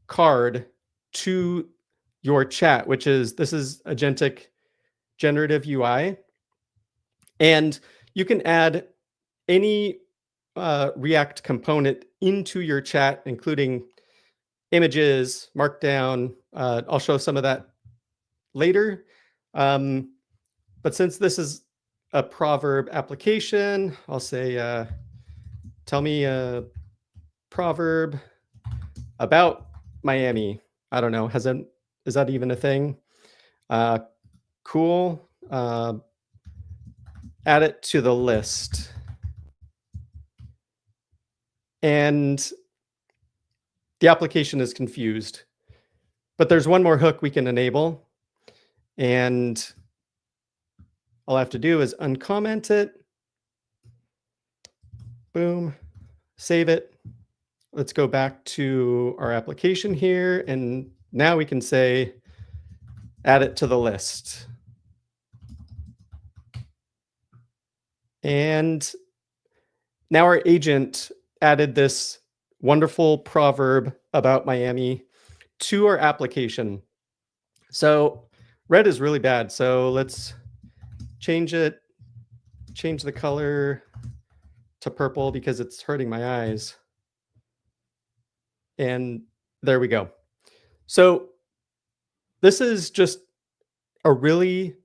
Speaker 3: card to your chat, this is agentic generative UI. And you can add any React component into your chat, including images, markdown. I'll show some of that later. But since this is a proverb application, I'll say, tell me a proverb about Miami. I don't know. Is that even a thing? Cool. Add it to the list. And the application is confused. But there's one more hook we can enable. And all I have to do is uncomment it. Boom. Save it. Let's go back to our application here. And now we can say, add it to the list. And now our agent added this wonderful proverb about Miami to our application. So red is really bad. So let's change it, change the color to purple because it's hurting my eyes. And there we go. So this is just a really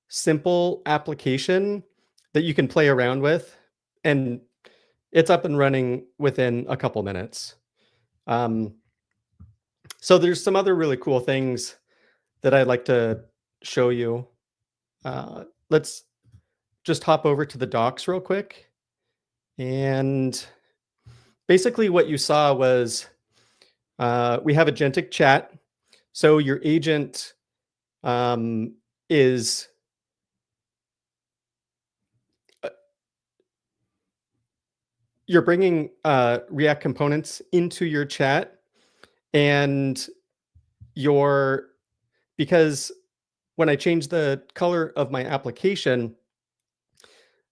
Speaker 3: simple application that you can play around with, and it's up and running within a couple minutes. So there's some other really cool things that I'd like to show you. Let's just hop over to the docs real quick. And basically what you saw was we have agentic chat. So your agent is you're bringing React components into your chat, and because when I change the color of my application,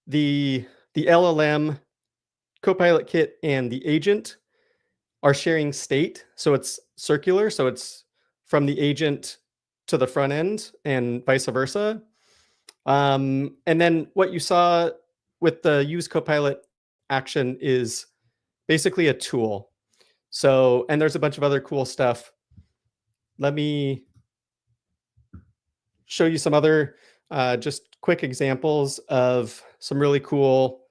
Speaker 3: the LLM, Copilot Kit, and the agent are sharing state. So it's circular. So it's from the agent to the front end and vice versa. And then what you saw with the use Copilot action is basically a tool. So, and there's a bunch of other cool stuff. Let me show you some other just quick examples of some really cool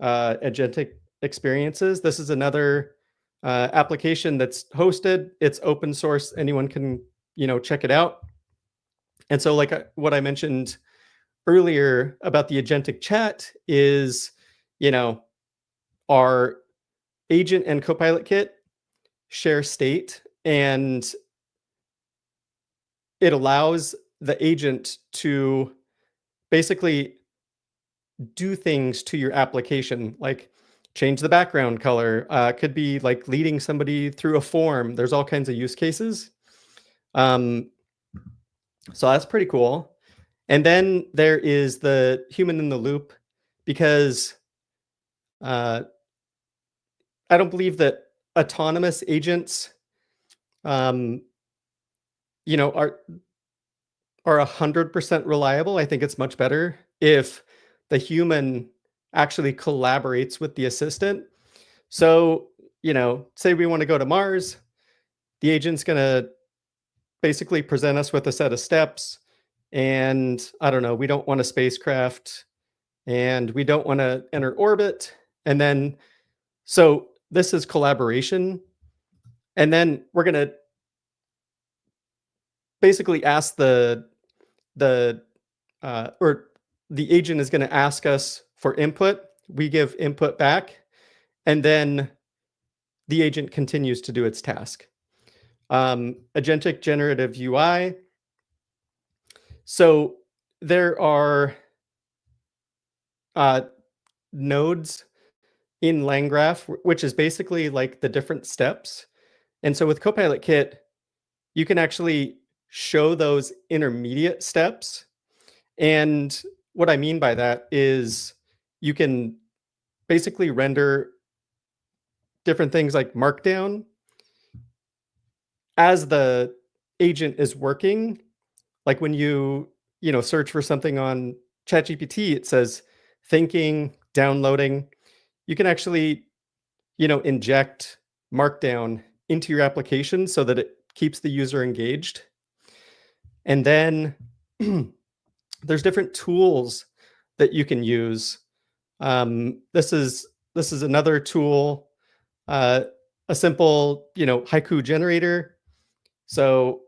Speaker 3: agentic experiences. This is another application that's hosted. It's open source. Anyone can, check it out. And so like what I mentioned earlier about the agentic chat is, our agent and Copilot Kit share state, and it allows the agent to basically do things to your application, like change the background color. Could be like leading somebody through a form. There's all kinds of use cases. So that's pretty cool. And then there is the human in the loop, because I don't believe that autonomous agents, um, are 100% reliable. I think it's much better if the human actually collaborates with the assistant. So, say we want to go to Mars, the agent's going to basically present us with a set of steps. And I don't know, we don't want a spacecraft and we don't want to enter orbit. And then, so this is collaboration. And then we're going to basically ask or the agent is going to ask us for input. We give input back, and then the agent continues to do its task. Agentic generative UI. So there are nodes in LangGraph, which is basically like the different steps. And so with Copilot Kit, you can actually show those intermediate steps. And what I mean by that is you can basically render different things like Markdown as the agent is working. Like when you search for something on ChatGPT, it says thinking, downloading. You can actually, inject Markdown into your application so that it keeps the user engaged. And then there's different tools that you can use. This is another tool, a simple, haiku generator. So,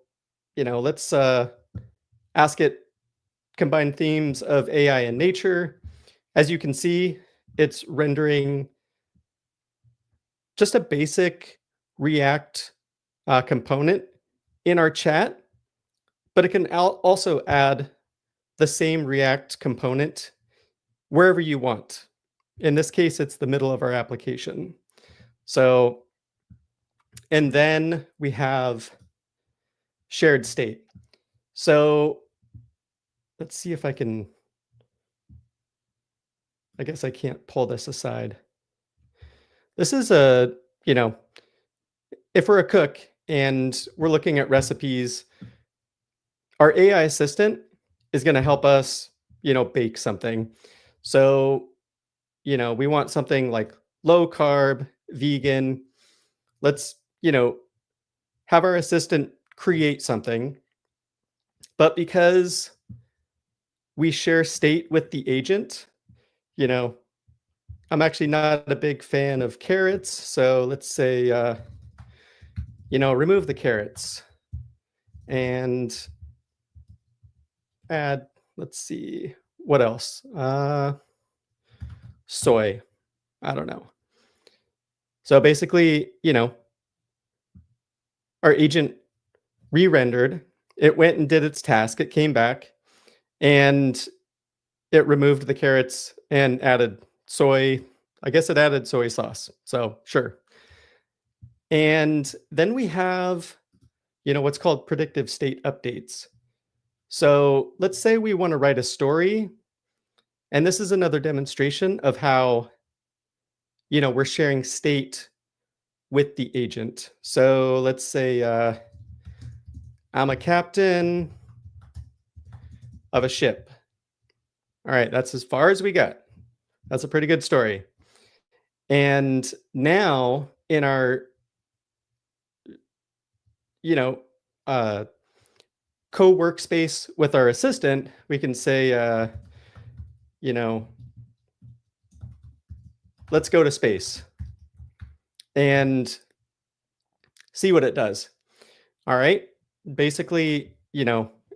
Speaker 3: let's ask it combine themes of AI and nature. As you can see, it's rendering just a basic React component in our chat, but it can also add the same React component wherever you want. In this case, it's the middle of our application. So, and then we have shared state. So let's see if I can, I guess I can't pull this aside. This is if we're a cook and we're looking at recipes, our AI assistant is going to help us, bake something. So, we want something like low carb, vegan. Let's, have our assistant create something. But because we share state with the agent, I'm actually not a big fan of carrots. So let's say, remove the carrots and add, let's see, what else? Soy. I don't know. So basically, our agent re-rendered, it went and did its task, it came back, and it removed the carrots and added soy. I guess it added soy sauce. So sure. And then we have, what's called predictive state updates. So let's say we want to write a story. And this is another demonstration of how, we're sharing state with the agent. So let's say I'm a captain of a ship. All right, that's as far as we got. That's a pretty good story. And now in our, co-workspace with our assistant, we can say, let's go to space and see what it does. All right. Basically,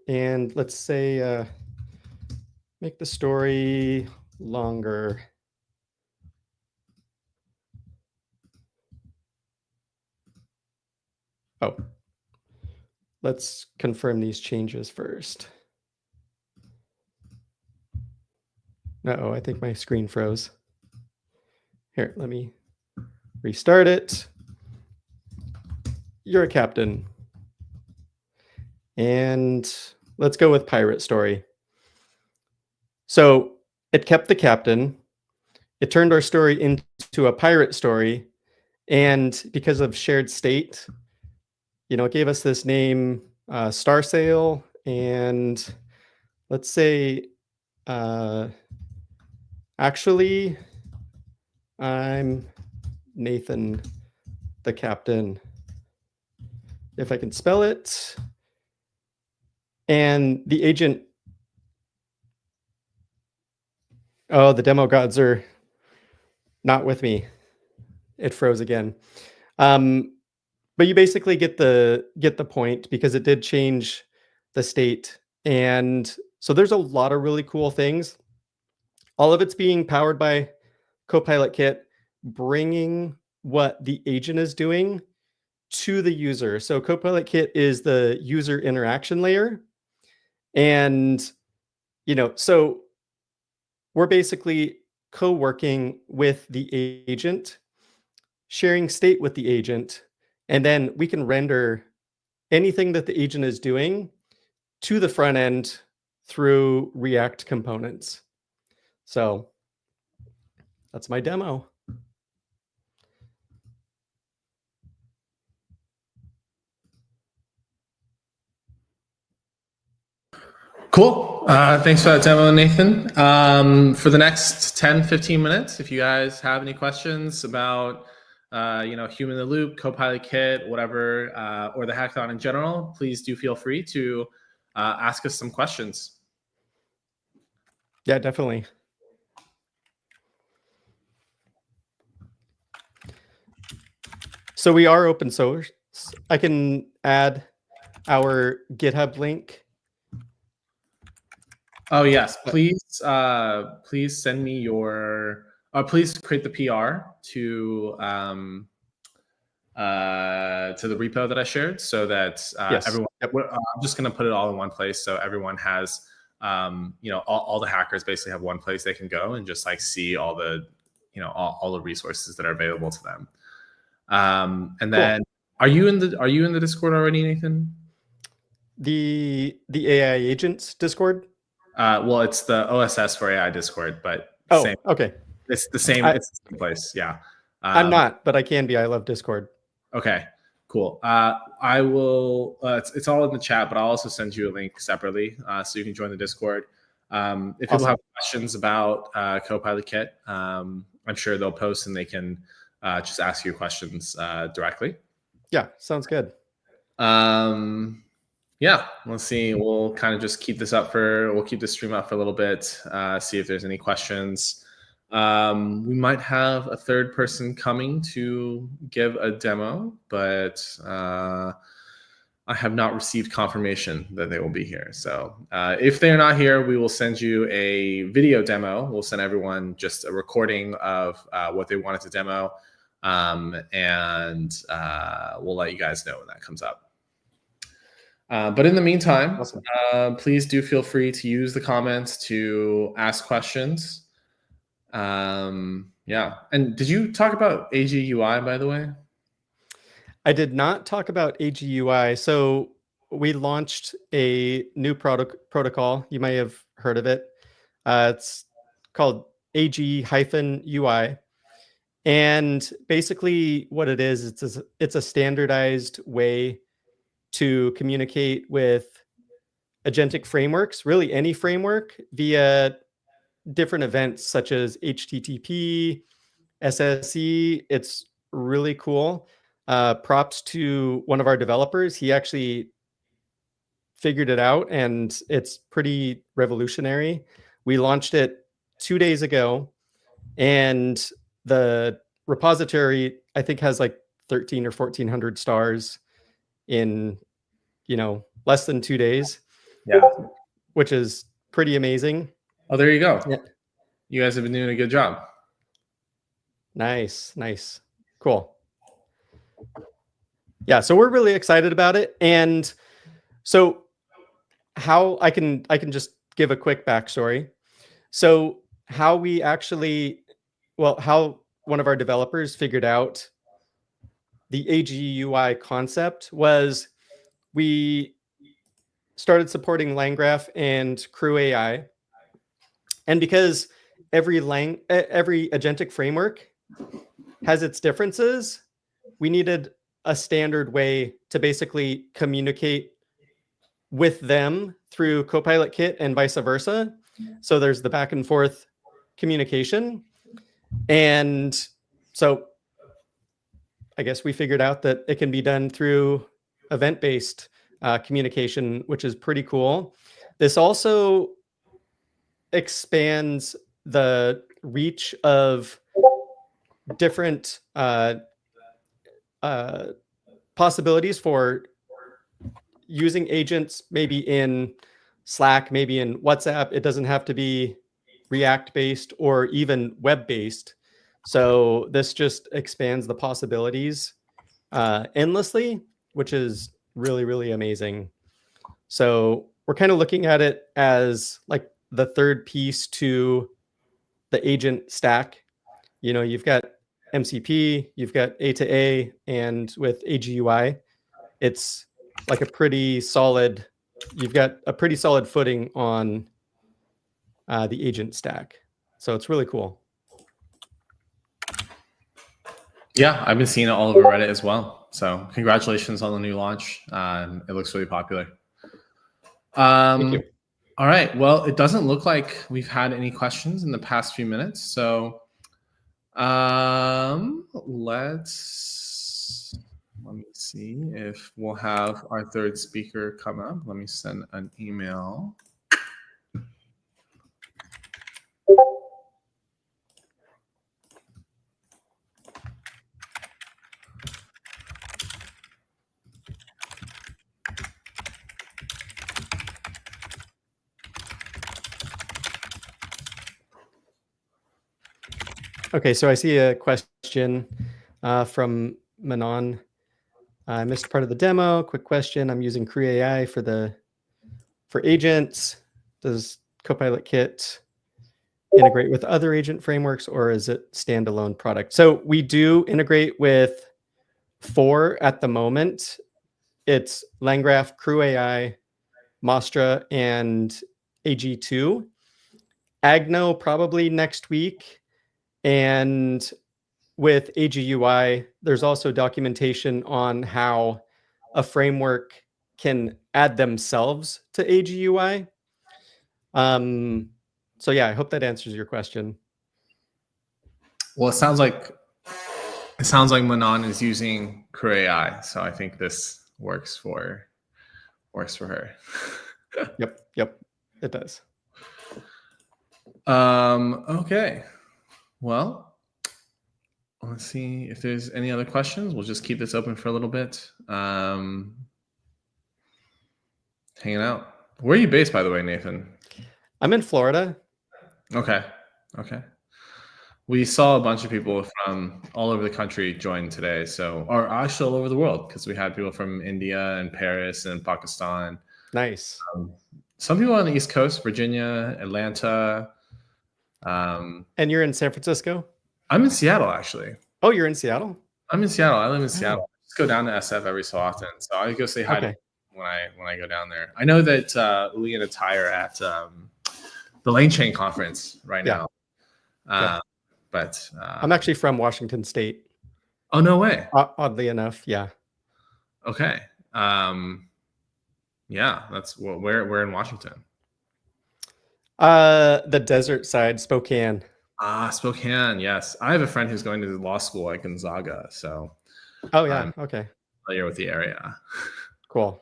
Speaker 3: and let's say, make the story longer. Oh, let's confirm these changes first. Uh-oh, I think my screen froze. Here, let me restart it. You're a captain. And let's go with pirate story. So it kept the captain. It turned our story into into a pirate story. And because of shared state, it gave us this name, Star Sail. And let's say, actually, I'm Nathan, the captain, if I can spell it. And the agent, oh, the demo gods are not with me. It froze again. But you basically get the point, because it did change the state. And so there's a lot of really cool things. All of it's being powered by Copilot Kit, bringing what the agent is doing to the user. So Copilot Kit is the user interaction layer. And, so we're basically co-working with the agent, sharing state with the agent, and then we can render anything that the agent is doing to the front end through React components. So that's my demo.
Speaker 1: Cool. Thanks for that demo, Nathan. For the next 10, 15 minutes, if you guys have any questions about, Human in the Loop, Copilot Kit, whatever, or the hackathon in general, please do feel free to ask us some questions.
Speaker 3: Yeah, definitely. So we are open source. I can add our GitHub link.
Speaker 1: Oh yes, please send me your. Please create the PR to the repo that I shared, so that
Speaker 3: Yes.
Speaker 1: everyone. I'm just going to put it all in one place, so everyone has, all the hackers basically have one place they can go and just like see all the, all the resources that are available to them. And then, are you in the Discord already, Nathan?
Speaker 3: The AI agents Discord?
Speaker 1: Well, it's the OSS for AI Discord, but
Speaker 3: same. Okay.
Speaker 1: It's the same. It's the same place. Yeah.
Speaker 3: I'm not, but I can be. I love Discord.
Speaker 1: Okay, cool. I will. It's all in the chat, but I'll also send you a link separately, so you can join the Discord. If people have questions about Copilot Kit, I'm sure they'll post and they can just ask you questions directly.
Speaker 3: Yeah, sounds good.
Speaker 1: Yeah, let's see. We'll kind of just keep this we'll keep this stream up for a little bit, see if there's any questions. We might have a third person coming to give a demo, but I have not received confirmation that they will be here. So if they're not here, we will send you a video demo. We'll send everyone just a recording of what they wanted to demo, and we'll let you guys know when that comes up. But in the meantime, awesome. Please do feel free to use the comments to ask questions. Yeah. And did you talk about AGUI, by the way?
Speaker 3: I did not talk about AGUI. So we launched a new protocol. You may have heard of it. It's called AG-UI. And basically what it is, it's a standardized way to communicate with agentic frameworks, really any framework, via different events such as HTTP, SSE. It's really cool. Props to one of our developers. He actually figured it out, and it's pretty revolutionary. We launched it 2 days ago, and the repository, I think, has like 13 or 1400 stars in, less than 2 days.
Speaker 1: Yeah,
Speaker 3: which is pretty amazing.
Speaker 1: Oh, there you go.
Speaker 3: Yeah.
Speaker 1: You guys have been doing a good job.
Speaker 3: Nice. Cool. Yeah, so we're really excited about it. And so how I can just give a quick backstory. So how we actually, how one of our developers figured out the AGUI concept was we started supporting LangGraph and Crew AI. And because every agentic framework has its differences. We needed a standard way to basically communicate with them through Copilot Kit and vice versa. So there's the back and forth communication. And so I guess we figured out that it can be done through event-based communication, which is pretty cool. This also expands the reach of different possibilities for using agents, maybe in Slack, maybe in WhatsApp. It doesn't have to be React-based or even web-based. So this just expands the possibilities endlessly, which is really, really amazing. So we're kind of looking at it as like the third piece to the agent stack. You know, you've got MCP, you've got A to A, and with AGUI, it's like a pretty solid, you've got a pretty solid footing on the agent stack. So it's really cool.
Speaker 1: Yeah, I've been seeing it all over Reddit as well. So congratulations on the new launch. It looks really popular.
Speaker 3: Thank you.
Speaker 1: All right. Well, it doesn't look like we've had any questions in the past few minutes. So let me see if we'll have our third speaker come up. Let me send an email.
Speaker 3: Okay, so I see a question from Manon. I missed part of the demo. Quick question. I'm using Crew AI for agents. Does Copilot Kit integrate with other agent frameworks, or is it standalone product? So we do integrate with 4 at the moment. It's LangGraph, Crew AI, Mostra, and AG2. Agno probably next week. And with AGUI, there's also documentation on how a framework can add themselves to AGUI. So yeah, I hope that answers your question.
Speaker 1: Well, it sounds like Manon is using Crew AI, so I think this works for her.
Speaker 3: Yep, it does.
Speaker 1: Okay. Well, let's see if there's any other questions. We'll just keep this open for a little bit. Hanging out. Where are you based, by the way, Nathan?
Speaker 3: I'm in Florida.
Speaker 1: Okay. We saw a bunch of people from all over the country join today, or actually all over the world, because we had people from India and Paris and Pakistan.
Speaker 3: Nice.
Speaker 1: Some people on the East Coast, Virginia, Atlanta.
Speaker 3: And you're in San Francisco?
Speaker 1: I'm in Seattle, actually.
Speaker 3: Oh, you're in Seattle?
Speaker 1: I'm in Seattle. I live in Seattle. I just go down to SF every so often, so I go say hi to when I go down there. I know that Uli and Atai are at the Lane Chain conference right now. But
Speaker 3: I'm actually from Washington State.
Speaker 1: Oh, no way.
Speaker 3: Oddly enough, yeah.
Speaker 1: Okay. Yeah, that's where in Washington?
Speaker 3: The desert side, Spokane.
Speaker 1: Spokane, yes. I have a friend who's going to law school at Gonzaga, so
Speaker 3: oh yeah, okay.
Speaker 1: Familiar with the area.
Speaker 3: Cool.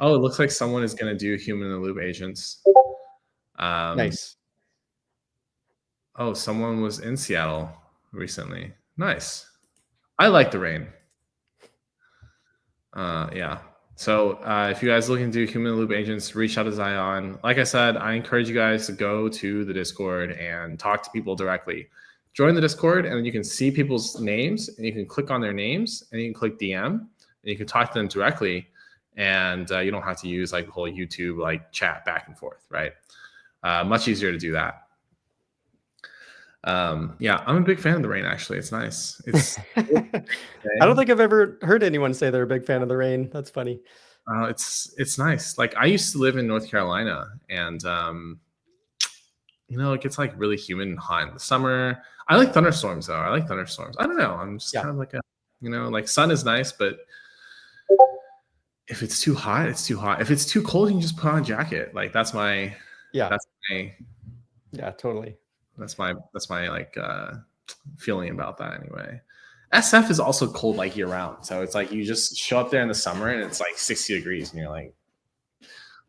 Speaker 1: Oh, it looks like someone is going to do human in the loop agents.
Speaker 3: Nice.
Speaker 1: Oh, someone was in Seattle recently. Nice. I like the rain. Yeah. So if you guys are looking to do human in the loop agents, reach out to Zion. Like I said, I encourage you guys to go to the Discord and talk to people directly. Join the Discord, and then you can see people's names, and you can click on their names, and you can click DM, and you can talk to them directly, and you don't have to use like the whole YouTube like chat back and forth, right? Much easier to do that. Yeah, I'm a big fan of the rain. Actually, it's nice. It's.
Speaker 3: I don't think I've ever heard anyone say they're a big fan of the rain. That's funny.
Speaker 1: It's nice. Like I used to live in North Carolina, and it gets like really humid and hot in the summer. I like thunderstorms though. I like thunderstorms. I don't know. I'm just kind of like like sun is nice, but if it's too hot, it's too hot. If it's too cold, you can just put on a jacket. Like that's my
Speaker 3: totally.
Speaker 1: That's my like feeling about that anyway. SF is also cold like year round. So it's like you just show up there in the summer and it's like 60 degrees and you're like,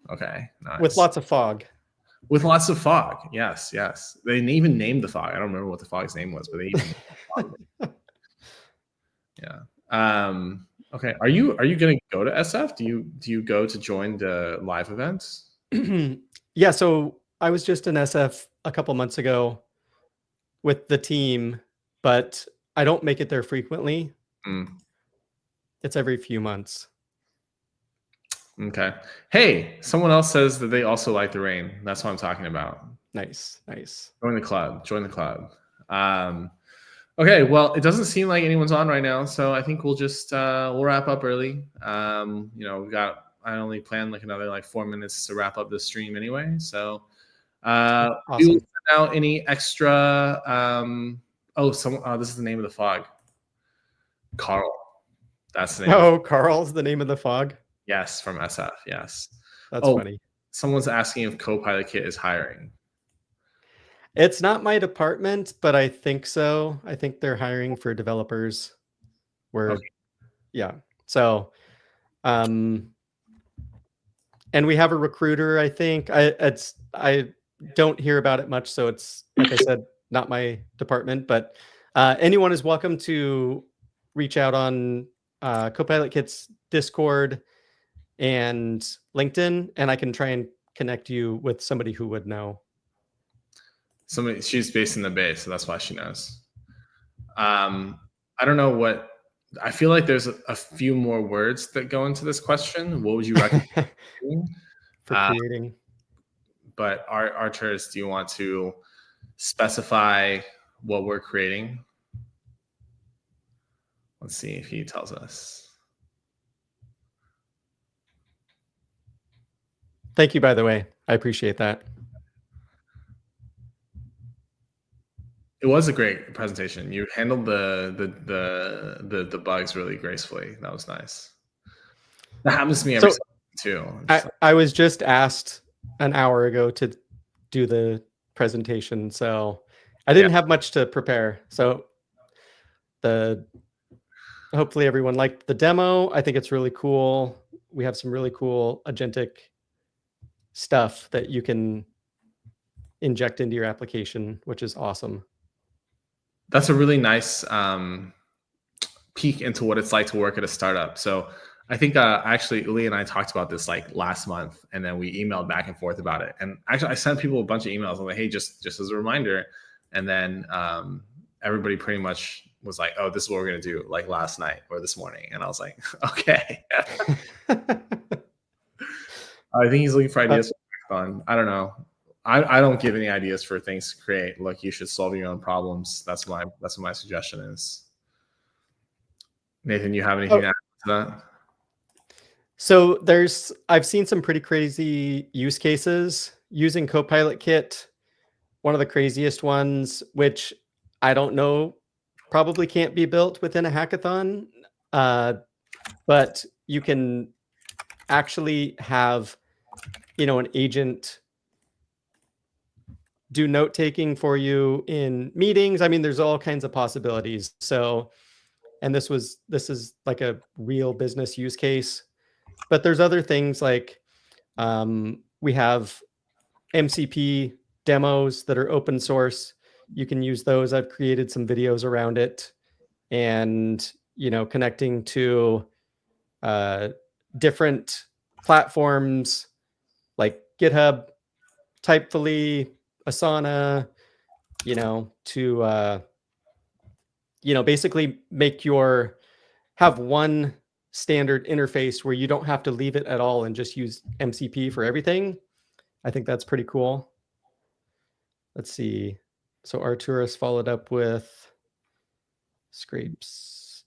Speaker 1: okay, nice.
Speaker 3: With lots of fog.
Speaker 1: With lots of fog. Yes. They even named the fog. I don't remember what the fog's name was, but they even named the fog. Yeah. Okay. Are you gonna go to SF? Do you go to join the live events?
Speaker 3: Yeah, so I was just in SF a couple months ago with the team, but I don't make it there frequently. It's every few months.
Speaker 1: Okay. Hey, someone else says that they also like the rain. That's what I'm talking about.
Speaker 3: Nice.
Speaker 1: Join the club. Okay, well, it doesn't seem like anyone's on right now, so I think we'll just we'll wrap up early. I only planned like another like 4 minutes to wrap up this stream anyway. So
Speaker 3: awesome.
Speaker 1: We will send out any extra this is the name of the fog. Carl. That's the name.
Speaker 3: Oh, Carl's the name of the fog?
Speaker 1: Yes, from SF. Yes.
Speaker 3: That's funny.
Speaker 1: Someone's asking if Copilot Kit is hiring.
Speaker 3: It's not my department, but I think so. I think they're hiring for developers. So, and we have a recruiter, I think. I don't hear about it much, so it's, like I said, not my department, but anyone is welcome to reach out on Copilot Kit's Discord and LinkedIn, and I can try and connect you with somebody who would know.
Speaker 1: She's based in the Bay, so that's why she knows. I don't know what. I feel like there's a few more words that go into this question. What would you recommend
Speaker 3: for creating?
Speaker 1: But Arturs, do you want to specify what we're creating? Let's see if he tells us.
Speaker 3: Thank you, by the way. I appreciate that.
Speaker 1: It was a great presentation. You handled the bugs really gracefully. That was nice. That happens to me every too.
Speaker 3: I was just asked an hour ago to do the presentation, so I didn't have much to prepare. So hopefully everyone liked the demo. I think it's really cool. We have some really cool agentic stuff that you can inject into your application, which is awesome.
Speaker 1: That's a really nice peek into what it's like to work at a startup. So I think actually Uli and I talked about this like last month, and then we emailed back and forth about it. And actually I sent people a bunch of emails. I'm like, hey, just as a reminder. And then everybody pretty much was like, oh, this is what we're going to do like last night or this morning. And I was like, okay. I think he's looking for ideas for Hackathon. I don't know. I don't give any ideas for things to create. Look, you should solve your own problems. That's what my suggestion is. Nathan, you have anything to add to that?
Speaker 3: So I've seen some pretty crazy use cases using Copilot Kit. One of the craziest ones, which I don't know, probably can't be built within a hackathon, but you can actually have, an agent do note taking for you in meetings. I mean, there's all kinds of possibilities. So, and this is like a real business use case, but there's other things like we have MCP demos that are open source. You can use those. I've created some videos around it, and connecting to different platforms like GitHub, Typefully, Asana, to basically have one standard interface where you don't have to leave it at all and just use MCP for everything. I think that's pretty cool. Let's see. So Arturus followed up with Scrapes.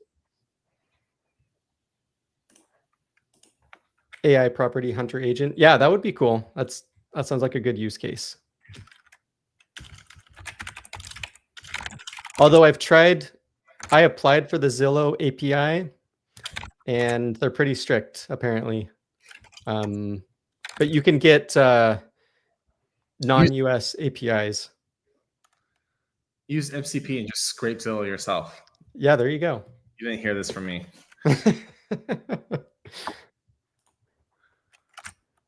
Speaker 3: AI property hunter agent. Yeah, that would be cool. That sounds like a good use case. Although I applied for the Zillow API, and they're pretty strict apparently. But you can get non-US APIs.
Speaker 1: Use MCP and just scrape Zillow yourself.
Speaker 3: Yeah, there you go.
Speaker 1: You didn't hear this from me.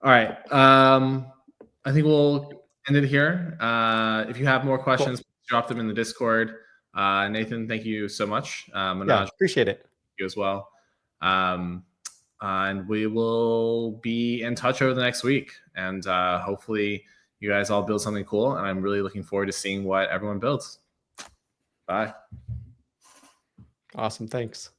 Speaker 1: All right. I think we'll end it here. If you have more questions, drop them in the Discord. Nathan, thank you so much. Manoj,
Speaker 3: Yeah, appreciate it.
Speaker 1: you as well. And we will be in touch over the next week. And hopefully you guys all build something cool. And I'm really looking forward to seeing what everyone builds. Bye.
Speaker 3: Awesome. Thanks.